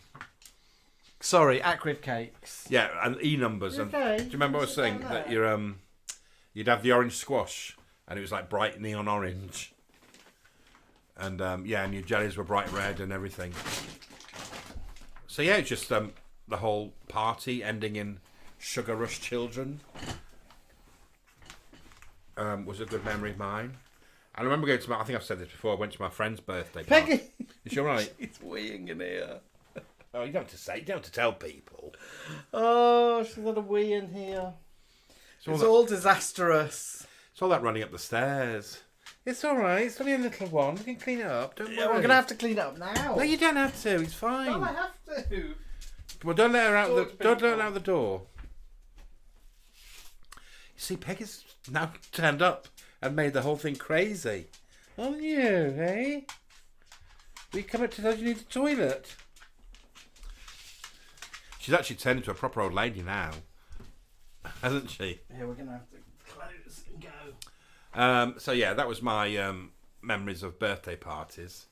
Sorry, acrid cakes. Yeah, and E-numbers. And okay? do you remember what I was saying that you'd have the orange squash and it was like bright neon orange. And and your jellies were bright red and everything. So yeah, it's just the whole party ending in sugar rush children was a good memory of mine. And I remember going to I think I've said this before. I went to my friend's birthday party. Peggy, is she all right? She's weeing in here. Oh, you don't have to say. You don't have to tell people. Oh, she's had a wee in here. It's all disastrous. It's all that running up the stairs. It's all right. It's only a little one. We can clean it up. Don't worry. We're going to have to clean it up now. No, you don't have to. It's fine. No, I have to. Well, don't let her out. Don't let her out the door. You see, Peggy's now turned up and made the whole thing crazy. Aren't you, eh? We come up to tell you need the toilet. She's actually turned into a proper old lady now, hasn't she? Yeah, we're going to have to close and go. So yeah, that was my memories of birthday parties.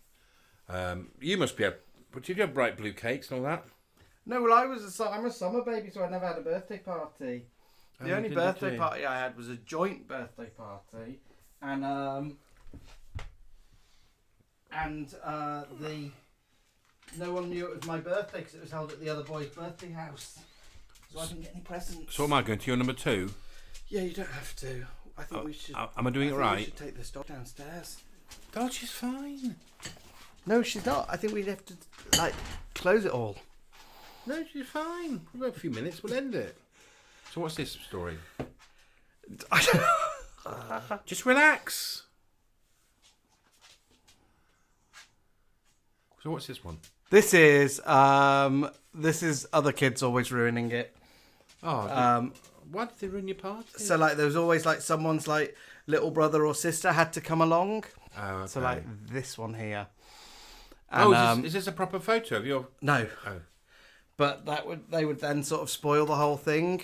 You must be but did you have bright blue cakes and all that? No, well, I'm a summer baby, so I never had a birthday party. The only birthday party I had was a joint birthday party, and no one knew it was my birthday because it was held at the other boy's birthday house, so I didn't get any presents. So am I going to your number 2? Yeah, you don't have to. I think we should. Am I doing it right? We should take this dog downstairs. Dog, she's fine. No, she's not. I think we'd have to close it all. No, she's fine. We've got a few minutes. We'll end it. So what's this story? Just relax. So what's this one? This is other kids always ruining it. Oh, why did they ruin your party? So there was always someone's little brother or sister had to come along. Oh, okay. So this one here. And, is this a proper photo of your? No. Oh. But they would then sort of spoil the whole thing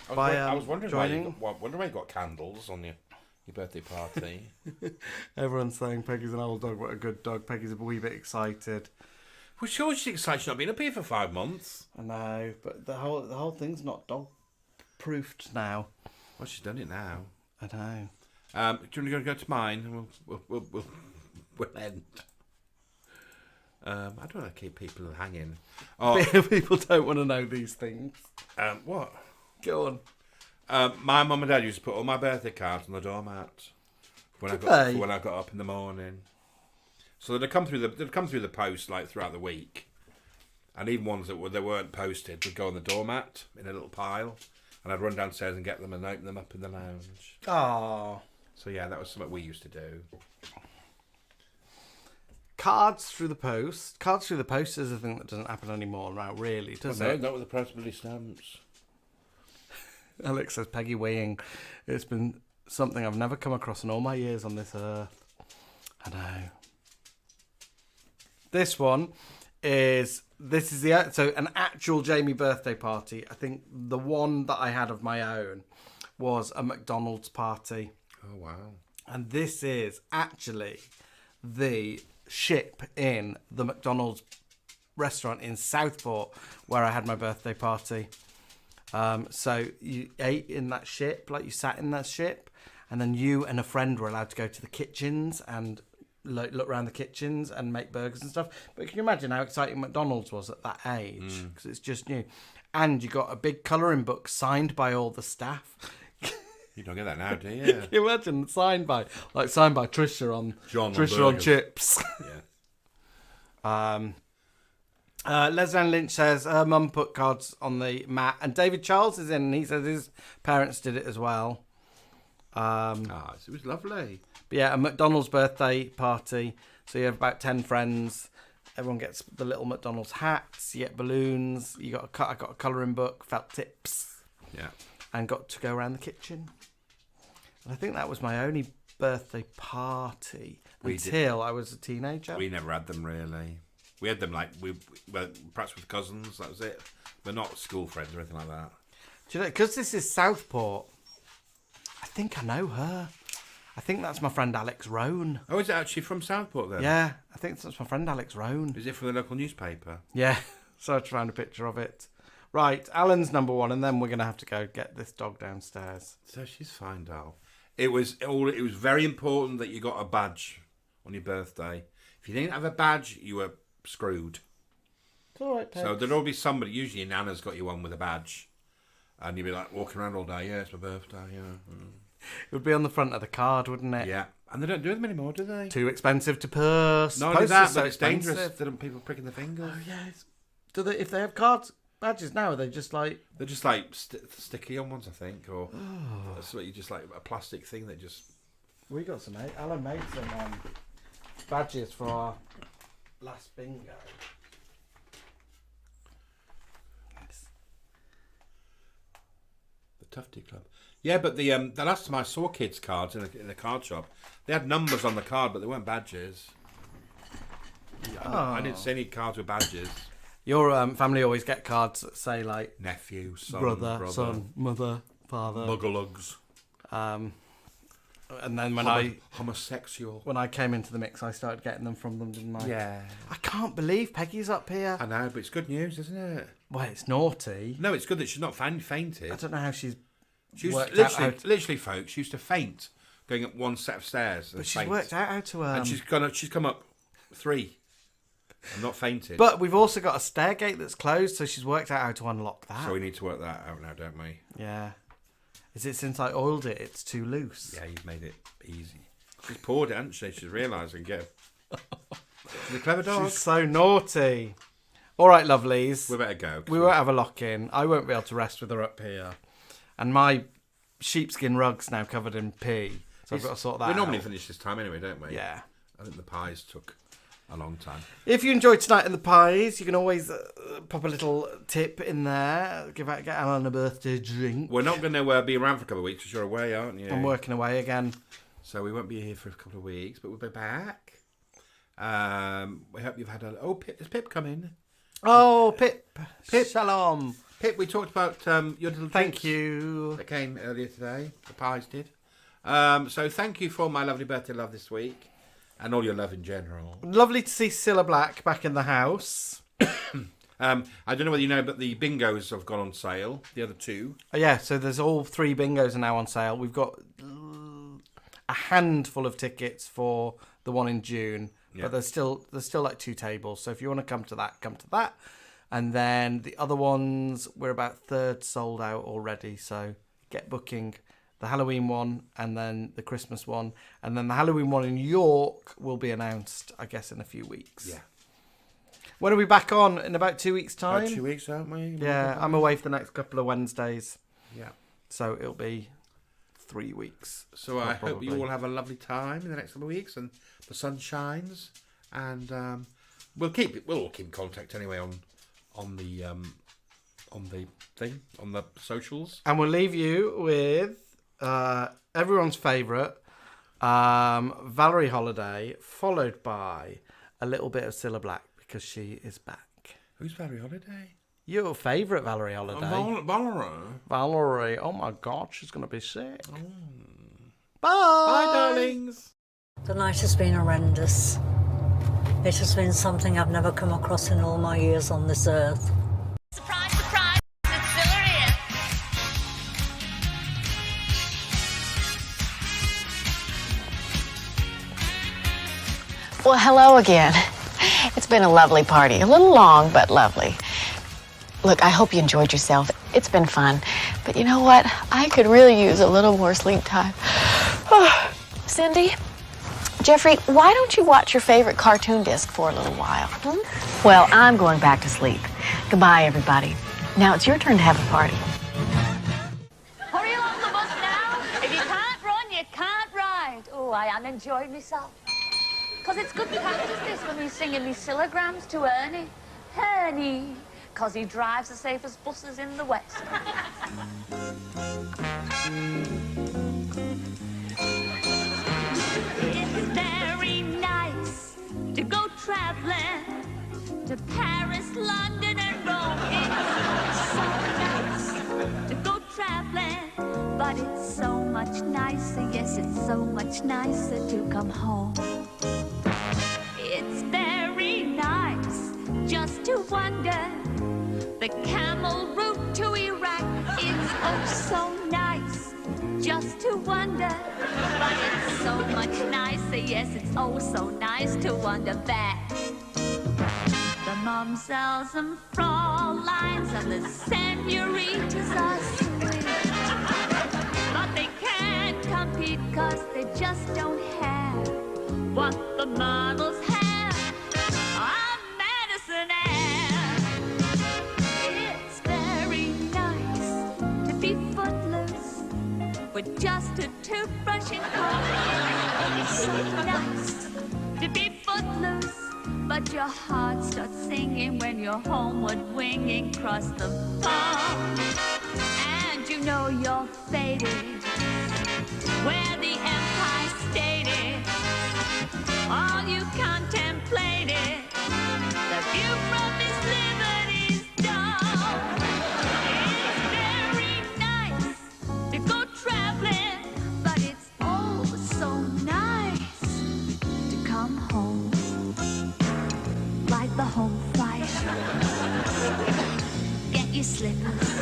I was wondering joining. why you got candles on your birthday party. Everyone's saying Peggy's an old dog, but a good dog. Peggy's a wee bit excited. Well, sure, she's excited. She's not been up here for 5 months. I know, but the whole thing's not dog proofed now. Well, she's done it now. I know. Do you want to go to mine? And we'll end. I don't want to keep people hanging. Oh, people don't want to know these things. What? Go on. My mum and dad used to put all my birthday cards on the doormat when I got up in the morning. So they'd come through the post throughout the week, and even ones that weren't posted would go on the doormat in a little pile, and I'd run downstairs and get them and open them up in the lounge. Oh. So yeah, that was something we used to do. Cards through the post. Cards through the post is a thing that doesn't happen anymore now, really, does it? Not with the Presbytery stamps. Alex says Peggy weighing. It's been something I've never come across in all my years on this earth. I know. This one is an actual Jamie birthday party. I think the one that I had of my own was a McDonald's party. Oh wow. And this is actually the ship in the McDonald's restaurant in Southport where I had my birthday party. So you ate in that ship, you sat in that ship, and then you and a friend were allowed to go to the kitchens and look around the kitchens and make burgers and stuff. But can you imagine how exciting McDonald's was at that age? Because it's just new. And you got a big colouring book signed by all the staff. You don't get that now, do you? Can you imagine signed by Trisha on John Trisha on burgers. chips. Yeah. Leslie Lynch says her mum put cards on the mat, and David Charles is in, and he says his parents did it as well. It was lovely. But yeah, a McDonald's birthday party. So you have about 10 friends. Everyone gets the little McDonald's hats. You get balloons. I got a colouring book, felt tips. Yeah. And got to go around the kitchen. And I think that was my only birthday party until I was a teenager. We never had them really. We had them perhaps with cousins. That was it. But not school friends or anything like that. Do you know? Because this is Southport. I think I know her. I think that's my friend Alex Roan. Oh, is it actually from Southport then? Yeah, I think that's my friend Alex Roan. Is it from the local newspaper? Yeah, so I found a picture of it. Right, Alan's number one, and then we're going to have to go get this dog downstairs. So she's fine, doll. It was very important that you got a badge on your birthday. If you didn't have a badge, you were screwed. It's all right, Peg. So there'd always be somebody, usually your nana's got you one with a badge. And you'd be like walking around all day, yeah, it's my birthday, yeah. It would be on the front of the card, wouldn't it? Yeah. And they don't do them anymore, do they? Too expensive to purse. Not only Post that, is but so it's dangerous. expensive. They don't people pricking their fingers. Oh, yeah. Do they, if they have cards, badges now, are they just like... They're just like sticky on ones, I think. Or that's what you just like a plastic thing that just... We got some, Alan made some badges for our last bingo. Tufty Club. Yeah, but the last time I saw kids' cards in a card shop, they had numbers on the card, but they weren't badges. I didn't see any cards with badges. Your family always get cards that say like nephew, son, brother, son, mother, father, Mugglelugs. And then homosexual. When I came into the mix, I started getting them from them, didn't I? Yeah. I can't believe Peggy's up here. I know, but it's good news, isn't it? Well, it's naughty. No, it's good that she's not fainted. I don't know how she's. She used literally, folks. She used to faint going up one set of stairs. But she's worked out how to. And she's come up 3 and not fainted. But we've also got a stair gate that's closed, so she's worked out how to unlock that. So we need to work that out now, don't we? Yeah. Is it since I oiled it, it's too loose? Yeah, you've made it easy. She's poured it, hasn't she? She's realising, she's a clever dog. She's so naughty. All right, lovelies. We better go. We won't have a lock-in. I won't be able to rest with her up here. And my sheepskin rug's now covered in pee. So I've got to sort that out. We normally finish this time anyway, don't we? Yeah. I think the pies took a long time. If you enjoyed tonight in the pies, you can always pop a little tip in there. Get Alan a birthday drink. We're not going to be around for a couple of weeks because you're away, aren't you? I'm working away again. So we won't be here for a couple of weeks, but we'll be back. We hope you've had a... Oh, Pip, Pip come in? Oh, Pip. Shalom. Pip, we talked about your little Thank drinks you. that came earlier today. The pies did. So thank you for my lovely birthday love this week. And all your love in general. Lovely to see Cilla Black back in the house. I don't know whether you know, but the bingos have gone on sale. The other 2. Yeah, so there's all 3 bingos are now on sale. We've got a handful of tickets for the one in June, but there's still like 2 tables. So if you want to come to that, come to that. And then the other ones, we're about 1/3 sold out already. So get booking. The Halloween one and then the Christmas one. And then the Halloween one in York will be announced, I guess, in a few weeks. Yeah. When are we back on? In about 2 weeks' time? About 2 weeks, aren't we? Yeah, I'm away for the next couple of Wednesdays. Yeah. So it'll be 3 weeks. So I hope you all have a lovely time in the next couple of weeks and the sun shines. And we'll all keep in contact anyway on the socials. And we'll leave you with everyone's favourite, Valerie Holiday, followed by a little bit of Cilla Black because she is back. Who's Valerie Holiday? Your favourite Valerie Holiday. Valerie. Oh my God, she's going to be sick. Oh. Bye. Bye, darlings. The night has been horrendous. It has been something I've never come across in all my years on this earth. Surprise, surprise, it's Cilla. Well, hello again. It's been a lovely party. A little long, but lovely. Look, I hope you enjoyed yourself. It's been fun. But you know what? I could really use a little more sleep time. Cindy, Jeffrey, why don't you watch your favorite cartoon disc for a little while? Well, I'm going back to sleep. Goodbye, everybody. Now it's your turn to have a party. Hurry along the bus now. If you can't run, you can't ride. Oh, I am enjoying myself. Because it's good practice, this, when we're singing these syllagrams to Ernie. Ernie, because he drives the safest buses in the West. It's very nice to go traveling to Paris, London, and Rome. It's so nice to go traveling, but it's so much nicer, yes, it's so much nicer to come home. It's very nice just to wander the camel route to Iraq. It's oh so nice just to wander, but it's so much nicer, yes, it's oh so nice to wander back. The mamsells and frauleins and the senoritas are sweet, but they can't compete cause they just don't have what the models have on Madison Ave. It's very nice to be footloose with just a toothbrush and comb. It's so nice to be footloose, but your heart starts singing when you're homeward winging across the farm. And you know you're faded where the Empire State is. All you contemplated, the view from Miss Liberty's dome. It's very nice to go traveling, but it's oh so nice to come home. Light the home fire. Get your slippers.